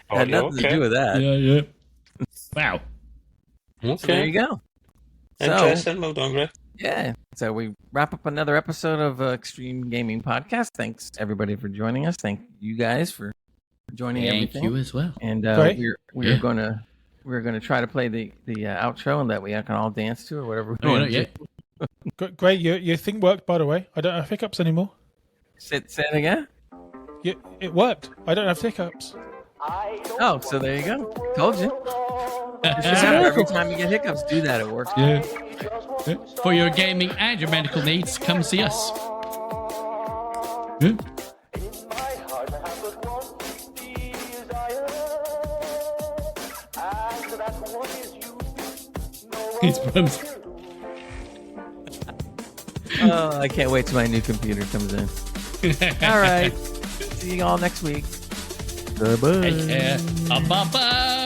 had nothing to do with that. Yeah. Wow. Okay. So there you go. Interesting. Well done, Greg. Yeah. So we wrap up another episode of Extreme Gaming Podcast. Thanks everybody for joining us. Thank you guys for joining everything. Thank you as well. And we're gonna try to play the outro and that we can all dance to or whatever we want to do. Great. Your thing worked, by the way. I don't have hiccups anymore. Say it again. It worked. I don't have hiccups. Oh, so there you go. Told you. Every time you get hiccups, do that. It works. Yeah. For your gaming and your medical needs, come see us. Yeah. It's bums. Oh, I can't wait till my new computer comes in. All right. See you all next week. Bye-bye. Take care. Bye-bye.